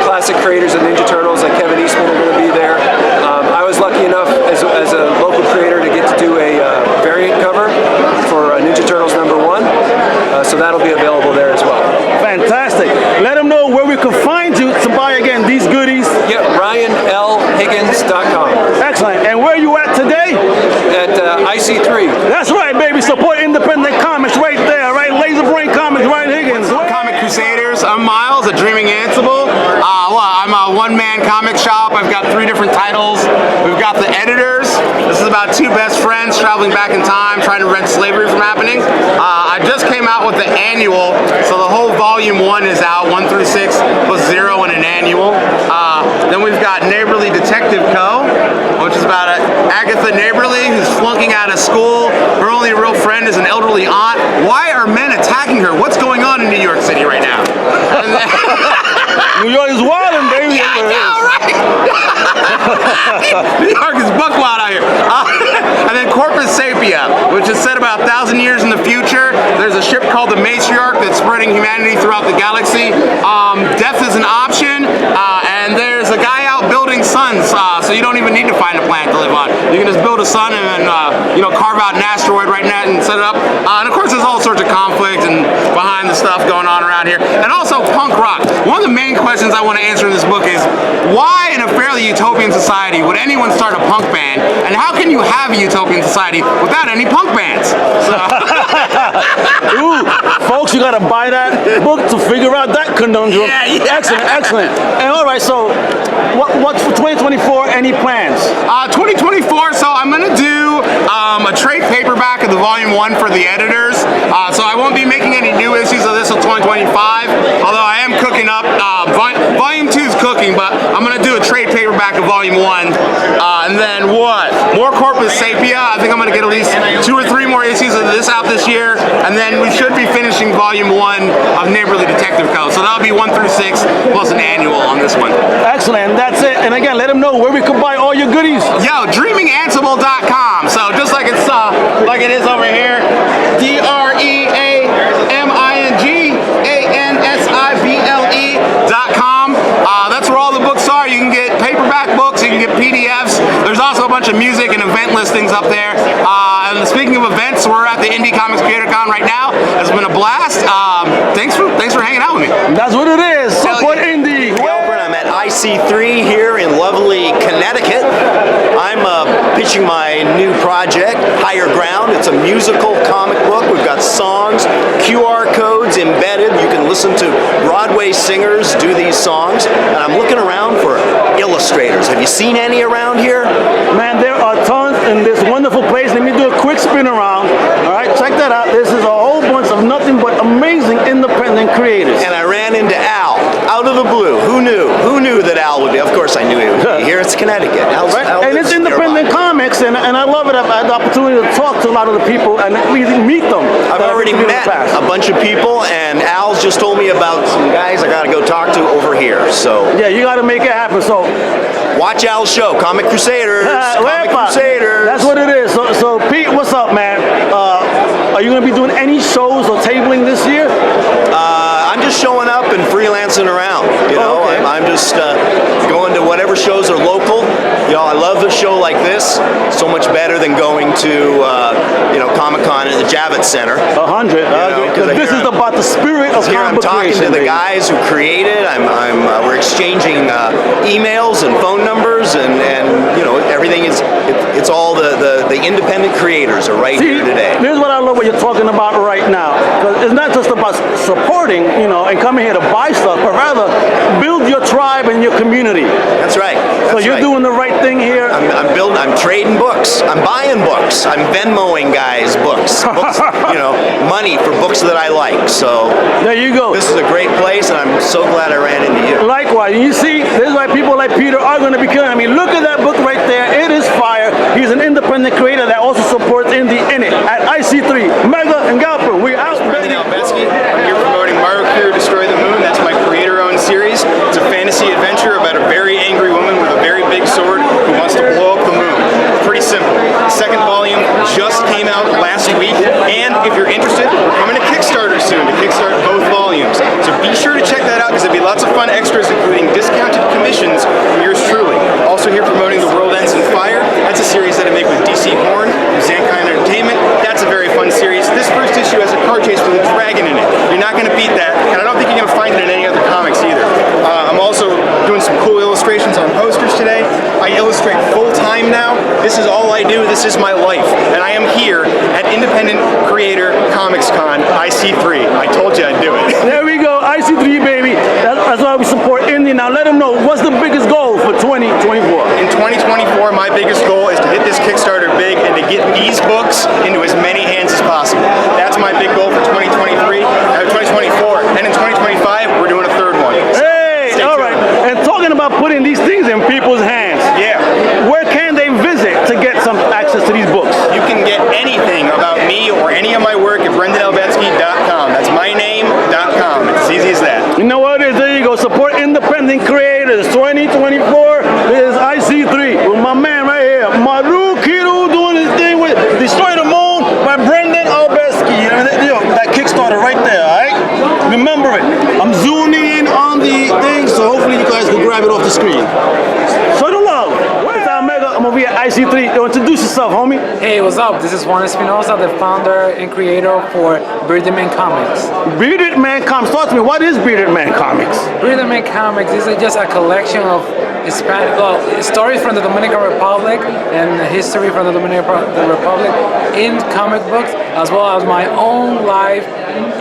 classic creators of Ninja Turtles, like Kevin Eastman, are going to be there. I was lucky enough as a local creator to get to do a variant cover for Ninja Turtles #1. So that'll be available there as well. Fantastic. Let them know where we can find you to buy, again, these goodies. Yep, RyanLHiggins.com. Excellent. And where are you at today? At IC3. That's right, baby. Support independent comics right there, right? Laser Brain Comics, Ryan Higgins. Comic Crusaders. I'm Miles. to Dreaming Ansible. I'm a one-man comic shop. I've got 3 different titles. We've got The Editors. This is about 2 best friends traveling back in time, trying to prevent slavery from happening. I just came out with the annual, so the whole volume 1 is out, 1 through 6 plus 0 and an annual. Then we've got Neighborly Detective Co., which is about Agatha Neighborly, who's flunking out of school. Her only real friend is an elderly aunt. Why are men attacking her? What's going on in New York City right now? New York is wild, baby. Yeah, I know, right? New York is buck wild out here. And then Corpus Sapia, which is set about 1,000 years in the future. There's a ship called the Matriarch that's spreading humanity throughout the galaxy. Death is an option, and there's a guy out building suns, so you don't even need to find a planet to live on. You can just build a sun and then, carve out an asteroid right now and set it up. And of course, there's all sorts of conflict and behind the stuff going on around here. And also punk rock. One of the main questions I want to answer in this book is, why in a fairly utopian society would anyone start a punk band? And how can you have a utopian society without any punk bands? So. Ooh, folks, you gotta buy that book to figure out that conundrum. Yeah. Excellent, excellent. And all right, so what's for 2024? Any plans? 2024, so I'm gonna do a trade paperback of the volume 1 for the editors. So I won't be making any new issues of this until 2025, although I am cooking up. Volume 2 is cooking, but I'm gonna do a trade paperback of volume 1. And then what? More Corpus Sapia. I think I'm gonna get at least 2 or 3 more issues of this out this year, and then we should be finishing volume 1 of Neighborly Detective Co. So that'll be 1 through 6 plus an annual on this one. Excellent, that's it. And again, let them know where we could buy all your goodies. Yo, dreamingansible.com. So just like it's like it is over here, DREAMINGANSIBLE.com. That's where all the books are. You can get paperback books, you can get PDFs. There's also a bunch of music and event listings up there. And speaking of events, we're at the Indie Comics Creator Con right now. It's been a blast. Thanks for hanging out with me. That's what it is. Support indie. I'm at IC3 here in lovely Connecticut. I'm pitching my new project, Higher Ground. It's a musical comic book. We've got songs, QR codes embedded. You can listen to Broadway singers do these songs. And I'm looking around for illustrators. Have you seen any around here? Man, there are tons in this wonderful place. Let me do a quick spin around. All right, check that out. This is a whole bunch of nothing but amazing independent creators. And I ran into Al, out of the blue. Who knew? Who knew that Al would be? Of course I knew he would be. Here it's Connecticut. Al and it's independent comics, and I love it. I've had the opportunity to talk to a lot of the people and really meet them. I've already met a bunch of people, and Al's just told me about some guys I got to go talk to over here. So yeah, you got to make it happen. So watch Al's show, Comic Crusaders. Comic Crusaders. That's what it is. So Pete, what's up, man? Are you going to be doing any shows or tabling this year? I'm just showing up and freelancing around. Okay. I'm just going to whatever shows are local. I love a show like this. So much better than going to Comic-Con at the Javits Center. 100. This is about the spirit of here. I'm talking to the guys who created. We're exchanging emails and phone numbers, and everything is. It's all the independent creators are right here today. Here's what I love what you're talking about right now. Because it's not just about supporting, and coming here to buy stuff, but rather build your tribe and your community. That's right. So you're doing the right thing here. I'm trading books. I'm buying books. I'm Venmoing guys books. Money for books that I like. So there you go. This is a great place, and I'm so glad I ran into you. Likewise. And you see, this is why people like Peter are going to be killing. I mean, look at that book right there. It is fire. He's an independent creator that also supports indie in it at IC3. Mega and Galper. We out. I'm here promoting Mario Crew Destroy the Moon. That's my creator-owned series. It's a fantasy adventure about a very angry woman with a very big sword who wants to blow up the moon. Pretty simple. The second volume just came out last week, and if you're interested, we're coming to Kickstarter soon to kickstart both volumes. So be sure to check that out, because there'll be lots of fun extras, including discounted commissions from yours truly. Also here promoting The World Ends in Fire. That's a series that I make with DC Horn and Zankind Entertainment. That's a very fun series. This first issue has a car chase with a dragon in it. You're not going to beat that, and I don't think you're going to find it in any other comics either. I'm also doing some cool illustrations on posters today. I illustrate full-time now. This is all I do. This is my life. And I am here at Independent Creator Comics Con IC3. I told you I'd do it. There we go. IC3, baby. That's now let them know what's the biggest goal for 2024. In 2024, my biggest goal is to hit this Kickstarter big and to get these books into as many hands as possible. That's my big goal for 2023, 2024, and in 2025, we're doing a third one. Hey, all right. And talking about putting these things in people's hands. Yeah. Where can they visit to get some access to these books? You can get anything about me or any of my work at brendanelbetsky.com. That's myname.com. It's as easy as that. You know what it is? There you go. Support independent creators. 2024 is IC3 with my man right here, Maru Kiru, doing his thing with Destroy the Moon by Brendan Albetsky. You know, that Kickstarter right there, all right? Remember it. I'm zooming in on the thing, so hopefully you guys can grab it off the screen. Show the love. It's Omega. I'm over here at IC3. Yo, introduce yourself, homie. Hey, what's up? This is Juan Esposa, the founder and creator for Bearded Man Comics. Bearded Man Comics. Talk to me. What is Bearded Man Comics? Bearded Man Comics is just a collection of Hispanic stories from the Dominican Republic and history from the Dominican Republic in comic books, as well as my own life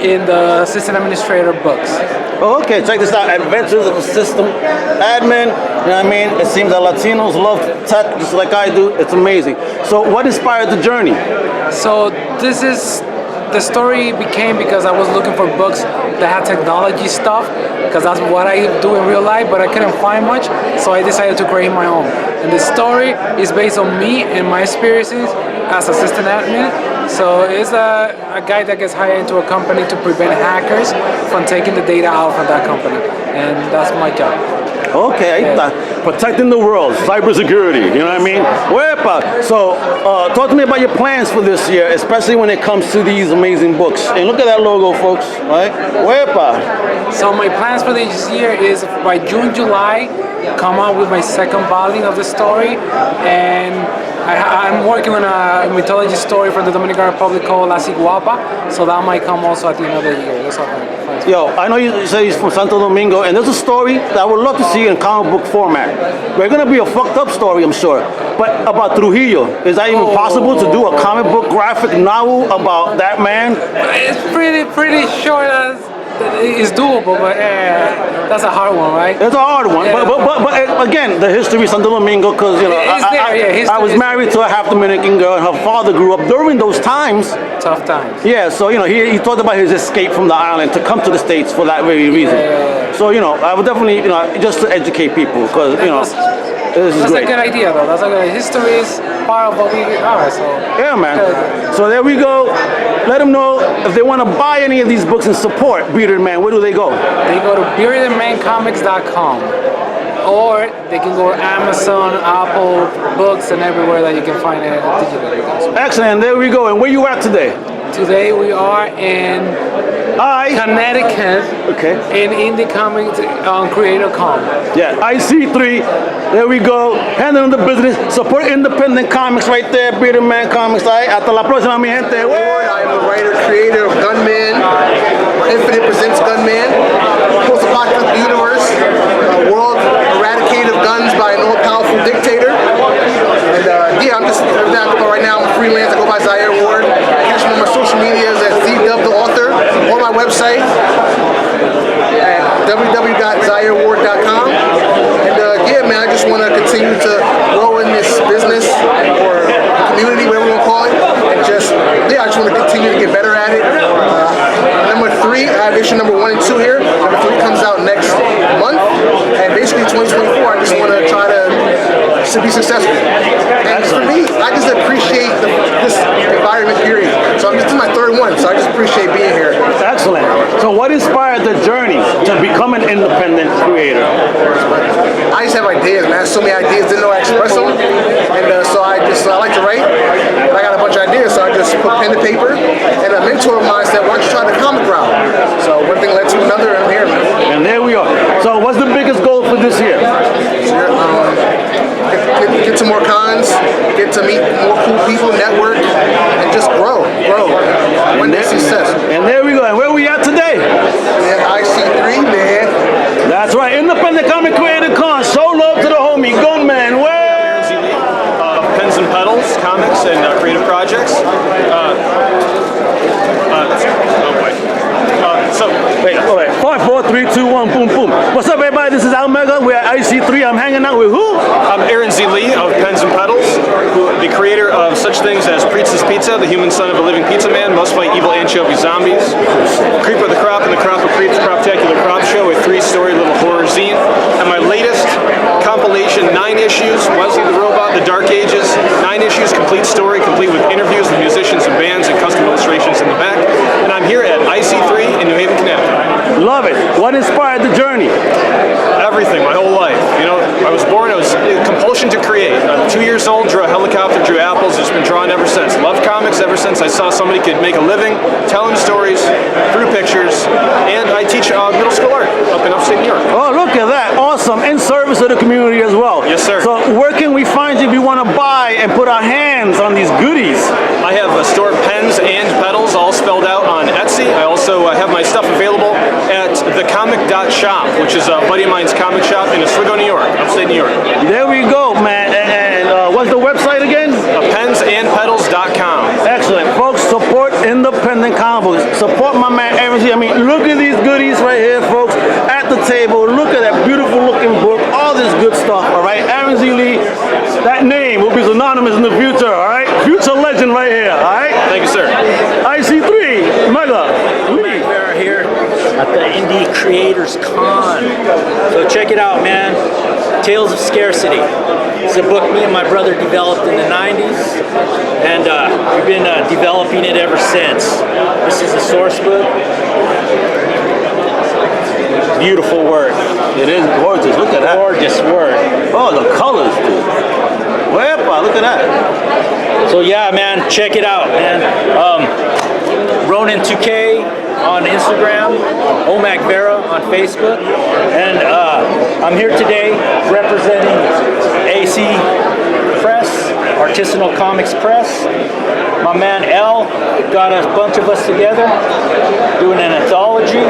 in the assistant administrator books. Oh, okay, check this out. Adventures of a System Admin. You know what I mean? It seems that Latinos love tech just like I do. It's amazing. So what inspired the journey? So the story became because I was looking for books that had technology stuff, because that's what I do in real life, but I couldn't find much, so I decided to create my own. And the story is based on me and my experiences as assistant admin. So it's a guy that gets hired into a company to prevent hackers from taking the data out from that company, and that's my job. Okay, protecting the world, cybersecurity, you know what I mean? Wepa. So, talk to me about your plans for this year, especially when it comes to these amazing books. And look at that logo, folks, right? Wepa. So my plans for this year is by June, July, come out with my second volume of the story, and I'm working on a mythology story from the Dominican Republic called La Ciguapa, so that might come also at the end of the year. That's all. Yo, I know you say he's from Santo Domingo, and there's a story that I would love to see in comic book format. We're gonna be a fucked up story, I'm sure, but about Trujillo. Is that even possible to do a comic book graphic novel about that man? It's pretty short. It's doable, but that's a hard one, right? It's a hard one, Yeah. but again, the history of Santo Domingo, because you know, I was married to a half Dominican girl, and her father grew up during those times. Tough times. Yeah, so you know, he talked about his escape from the island to come to the States for that very reason. So you know, I would definitely, you know, just to educate people, because you know, this is That's great. a good idea, though. That's a good. History is part of what we are. So yeah, man. So there we go. Let them know if they want to buy any of these books and support Bearded Man. Where do they go? They go to beardedmancomics.com, or they can go to Amazon, Apple Books, and everywhere that you can find it digitally. Excellent. There we go. And where you at today? Today we are in Connecticut. Okay. In Indie Comics on Creator Con. Yeah, IC3. There we go. Handling the business. Support independent comics right there. Bearded Man Comics. Right? Hasta la próxima, mi gente. I am the writer, creator of Gunman. Infinite presents Gunman. Post-apocalyptic universe. A world eradicated of guns by an all-powerful dictator. And yeah, I'm just everything I go by right now. I'm a freelance. I go by Zaire Award. Catch me on my social medias at ZW the author, or my website at www.zaireaward.com. And yeah, man, I just want to continue to grow in this business or community, whatever you want to call it, and just yeah, I just want to continue to get better at it. Number 3, I have issue number 1 and 2 here. Number 3 comes out next month, and basically 2024, I just want to try to be successful. And for me, I just appreciate this environment, period. So this is my 3rd one, so I just appreciate being here. Excellent. So what inspired the journey to become an independent creator? I just have ideas, man. So many ideas, didn't know how to express them. And so I like to write. And I got a bunch of ideas, so I just put pen to paper. And a mentor of mine said, why don't you try the comic route? So one thing led to another, and I'm here, man. And there we are. So what's the biggest goal for this year? Get to more cons, get to meet more cool people, network, and just grow. One day success. And there we go. And where we at today? Yeah, IC3, man. That's right. Independent Comic Creator Con. Show love to the homie Gunman. Where? Pens and Pedals, comics, and creative projects. So wait. 5, 4, 3, 2, 1, boom, boom. What's up, everybody? This is Omega. things as Preet's Pizza, the human son of a living pizza man, most fight evil anchovy zombies. Creep of the Crop and the Crop of Preet's Croptacular Crop Show, a 3-story little horror zine. And my latest compilation, 9 issues, Wesley the Robot, The Dark Ages, 9 issues, complete story, complete with interviews with musicians and bands and custom illustrations in the back. And I'm here at IC3 in New Haven, Connecticut. Love it. What inspired the journey? Everything, my whole life. You know, I was born, I was compulsion to create. I'm 2 years old, drew a helicopter, drew apples, just been drawing ever since. Love comics ever since I saw somebody could make a living, telling stories through pictures, and I teach middle school art up in upstate New York. Oh, look at that. Awesome. In service of the community as well. Yes, sir. So where can we find you if we want to buy and put our hands on these goodies? I have a store of pens and pedals all spelled out on Etsy. I also have my stuff available at thecomic.shop, which is a buddy of mine's comic shop in Oswego, New York, upstate New York. There we go, man. And what's the website again? Pensandpedals.com. Excellent. Folks, support independent comics. Support my man Aaron Z. I mean, look at these goodies right here, folks, at the table. Look at that beautiful looking book. All this good stuff, all right? Aaron Z. Lee, that name will be synonymous in the future, all right? Future legend right here, all right? Thank you, sir. IC3, Mega. We're here at the Indie Creators Con. So check it out, man. Tales of Scarcity. It's a book me and my brother developed in the 90s, and we've been developing it ever since. This is a source book. Beautiful work. It is gorgeous. Look at that. Gorgeous work. Oh, the colors, dude. Wepa, look at that. So yeah, man, check it out, man. Ronin 2K on Instagram, Omac Vera on Facebook, and I'm here today representing AC Press, Artisanal Comics Press. My man L got a bunch of us together doing an anthology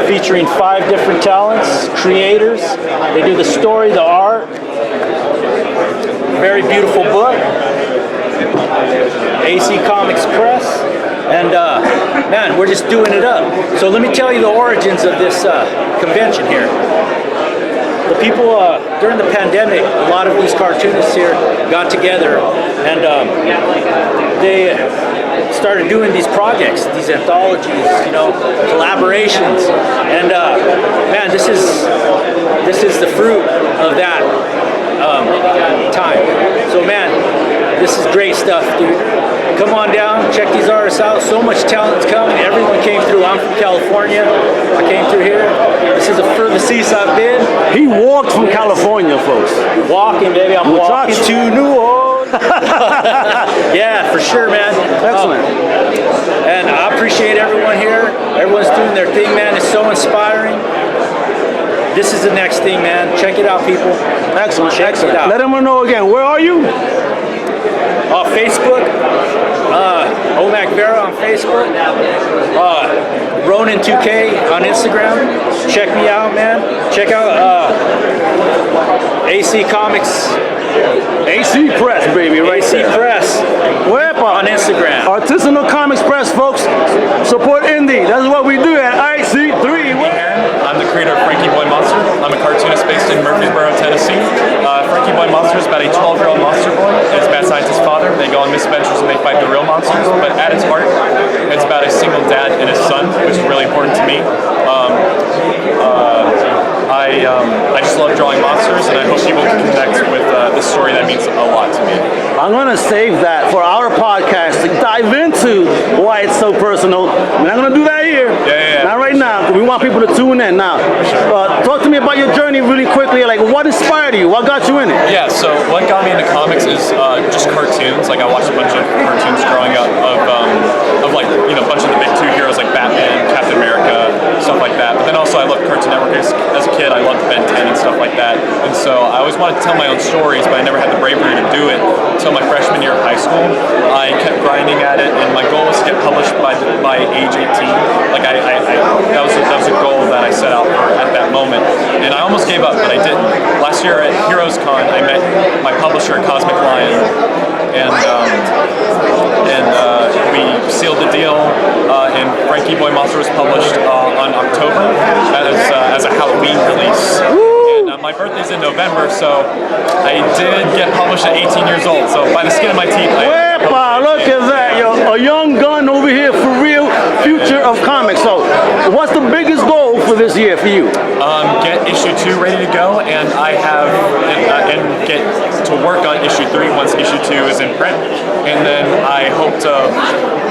featuring 5 different talents, creators. They do the story, the art. Very beautiful book. AC Comics Press. And man, we're just doing it up. So let me tell you the origins of this convention here. The people, during the pandemic, a lot of these cartoonists here got together and they started doing these projects, these anthologies, you know, collaborations. And man, this is the fruit of that time. So man, this is great stuff, dude. Come on down, check these artists out. So much talent's coming. Everyone came through. I'm from California. I came through here. This is the furthest east I've been. He walked from California, folks. Walking, baby. I'm walking to New Orleans. Yeah, for sure, man. Excellent. And I appreciate everyone here. Everyone's doing their thing, man. It's so inspiring. This is the next thing, man. Check it out, people. Excellent. Check Excellent. it out. Let them know again. Where are you? Facebook, Omac Vera on Facebook, Ronin 2K on Instagram. Check me out, man. Check out AC Comics. AC Press, baby, right AC there. Press. Wepa on Instagram. Artisanal Comics Press, folks. Support indie. That's what we do at IC3. I'm the creator of Frankie Boy Monster. I'm a cartoonist based in Murfreesboro, Tennessee. Frankie Boy Monster is about a 12-year-old monster boy and his mad scientist father. They go on misadventures and they fight the real monsters. But at its heart, it's about a single dad and his son, which is really important to me. I just love drawing monsters, and I hope people can connect with this story that means a lot to me. I'm going to save that for our podcast to dive into why it's so personal. We're not going to do that here. Yeah. Not right now. We want people to tune in now. Talk to me about your journey really quickly. Like, what inspired you? What got you in it? Yeah, so what got me into comics is just cartoons. Like, I watched a bunch of cartoons growing up of like, you know, a bunch of the big 2 heroes like Batman, Captain America, stuff like that. But then also I loved Cartoon Network as a kid. I loved Ben 10 and stuff like that. And so I always wanted to tell my own stories, but I never had the bravery to do it until my freshman year of high school. I kept grinding at it, and my goal was to get published by age 18. Like that was a goal that I set out for at that moment. And I almost gave up, but I didn't. Last year at Heroes Con, I met my publisher, Cosmic Lion, and we sealed the deal, and Frankie Boy Monster was published on October as a Halloween release. And my birthday's in November, so I I did get published at 18 years old, so by the skin of my teeth. Wepa, look at that, yo. A young gun over here for real, future of comics. So, what's the biggest goal for this year for you? Get issue 2 ready to go, and I have, and get to work on issue 3 once issue 2 is in print. And then I hope to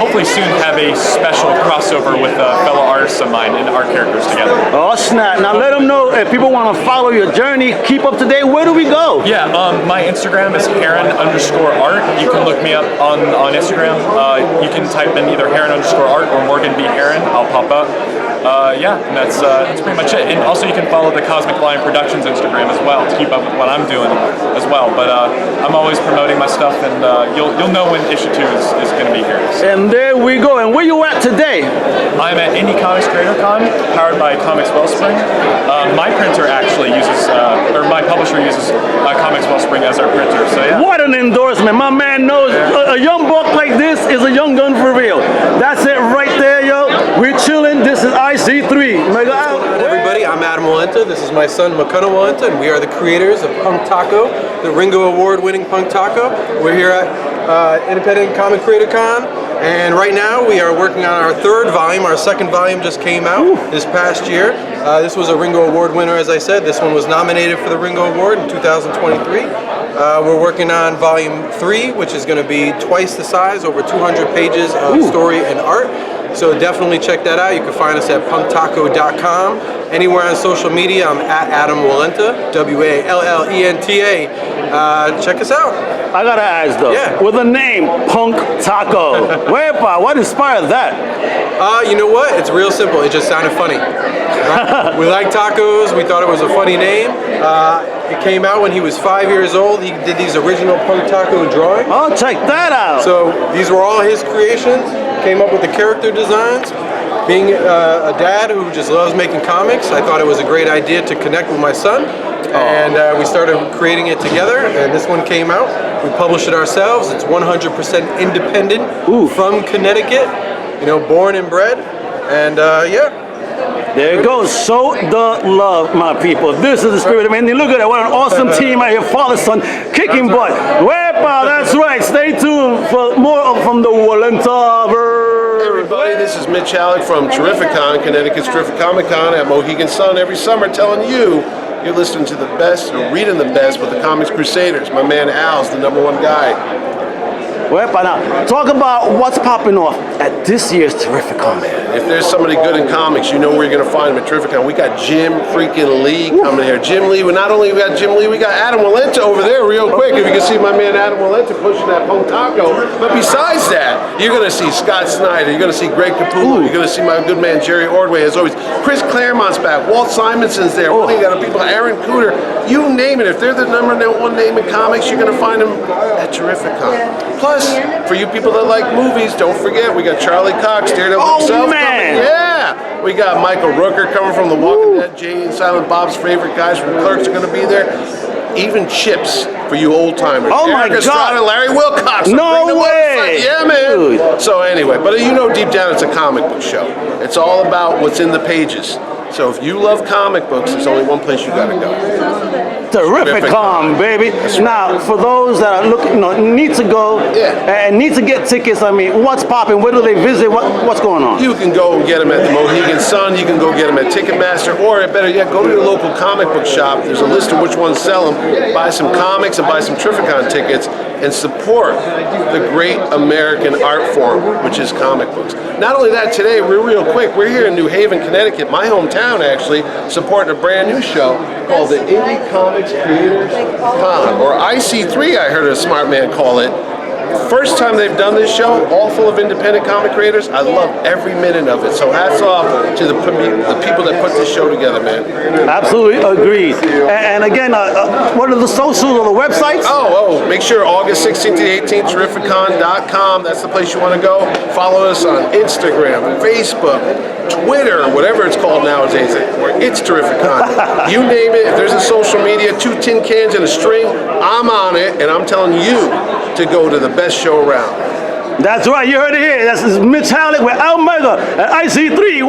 hopefully soon have a special crossover with fellow artists of mine and art characters together. Oh snap! Now let them know if people want to follow your journey, keep up to date. Where do we go? Yeah, my Instagram is Heron_art. You can look me up on Instagram. You can type in either Heron_art or Morgan B. Heron. I'll pop up. Yeah, and that's pretty much it. And also you can follow the Cosmic Lion Productions Instagram as well to keep up with what I'm doing as well. But I'm always promoting my stuff, and you'll know when issue 2 is going to be here. And there we go. And where you at today? I'm at Indie Comics Creator Con, powered by Comics Wellspring. My printer actually uses, or my publisher uses Comics Wellspring as our printer. So yeah. What an endorsement! My man knows a young buck like this is a young gun for real. That's it right there, yo. We're chilling. This is IC3. Mega out. Everybody, I'm Adam Walenta. This is my son Makuna Walenta, and we are the creators of Punk Taco, the Ringo Award-winning Punk Taco. We're here at Independent Comic Creator Con, and right now we are working on our 3rd volume. Our 2nd volume just came out this past year. This was a Ringo Award winner, as I said. This one was nominated for the Ringo Award in 2023. We're working on volume 3, which is going to be twice the size, over 200 pages of story and art. So definitely check that out. You can find us at punktaco.com. Anywhere on social media, I'm at Adam Walenta, Wallenta. Check us out. I gotta ask though, with the name Punk Taco, Wepa, what inspired that? You know what? It's real simple. It just sounded funny. Right? We like tacos. We thought it was a funny name. It came out when he was 5 years old. He did these original Punk Taco drawings. Oh, check that out. So these were all his creations. Came up with the character designs. Being a dad who just loves making comics, I thought it was a great idea to connect with my son. And we started creating it together, and this one came out. We published it ourselves. It's 100% independent from Connecticut, you know, born and bred. And yeah. There it goes. Show the love, my people. This is the spirit of Indy. Look at that. What an awesome team out here. Father, son, kicking butt. Wepa, that's right. Stay tuned for more from the Walenta. Hey everybody, this is Mitch Halleck from Terrificon, Connecticut's Terrific Comic Con at Mohegan Sun every summer, telling you you're listening to the best or reading the best with the Comics Crusaders. My man Al's the #1 guy. Wepa, now talk about what's popping off at this year's Terrificon. If there's somebody good in comics, you know where you're going to find them at Terrificon. We got Jim freaking Lee coming here. Jim Lee, not only we got Jim Lee, we got Adam Walenta over there real quick. If you can see my man Adam Walenta pushing that Punk Taco. But besides that, you're going to see Scott Snyder. You're going to see Greg Capullo. You're going to see my good man Jerry Ordway as always. Chris Claremont's back. Walt Simonson's there. You got people, Aaron Cooter. You name it. If they're the #1 name in comics, you're going to find them at Terrificon. Plus, for you people that like movies, don't forget, we got Charlie Cox, Daredevil himself coming. Yeah! We got Michael Rooker coming from The Walking Dead. Jay and Silent Bob's favorite guys from Clerks are going to be there. Even Chips for you old timers. Oh my Eric Estrada, God! Larry Wilcox. No way! Yeah, man. Dude. So anyway, but you know deep down it's a comic book show. It's all about what's in the pages. So if you love comic books, there's only one place you gotta go. Terrificon, baby. Now, for those that are looking, need to go and need to get tickets, I mean, what's popping? Where do they visit? What's going on? You can go and get them at the Mohegan Sun. You can go get them at Ticketmaster, or better yet, go to your local comic book shop. There's a list of which ones sell them. Buy some comics and buy some Terrificon tickets and support the great American art form, which is comic books. Not only that, today, we're real quick. We're here in New Haven, Connecticut, my hometown actually, supporting a brand new show called the Indie Comics Creators Con, or IC3, I heard a smart man call it. First time they've done this show, all full of independent comic creators. I love every minute of it. So hats off to the people that put this show together, man. Absolutely agreed. And again, what are the socials or the websites? Oh, make sure August 16th to 18th, Terrificon.com. That's the place you want to go. Follow us on Instagram, Facebook, Twitter, whatever it's called nowadays. It's Terrificon. You name it. If there's a social media, 2 tin cans and a string, I'm on it, and I'm telling you to go to the best show around. That's right, you heard it here. This is Mitch Halleck with Omega at IC3.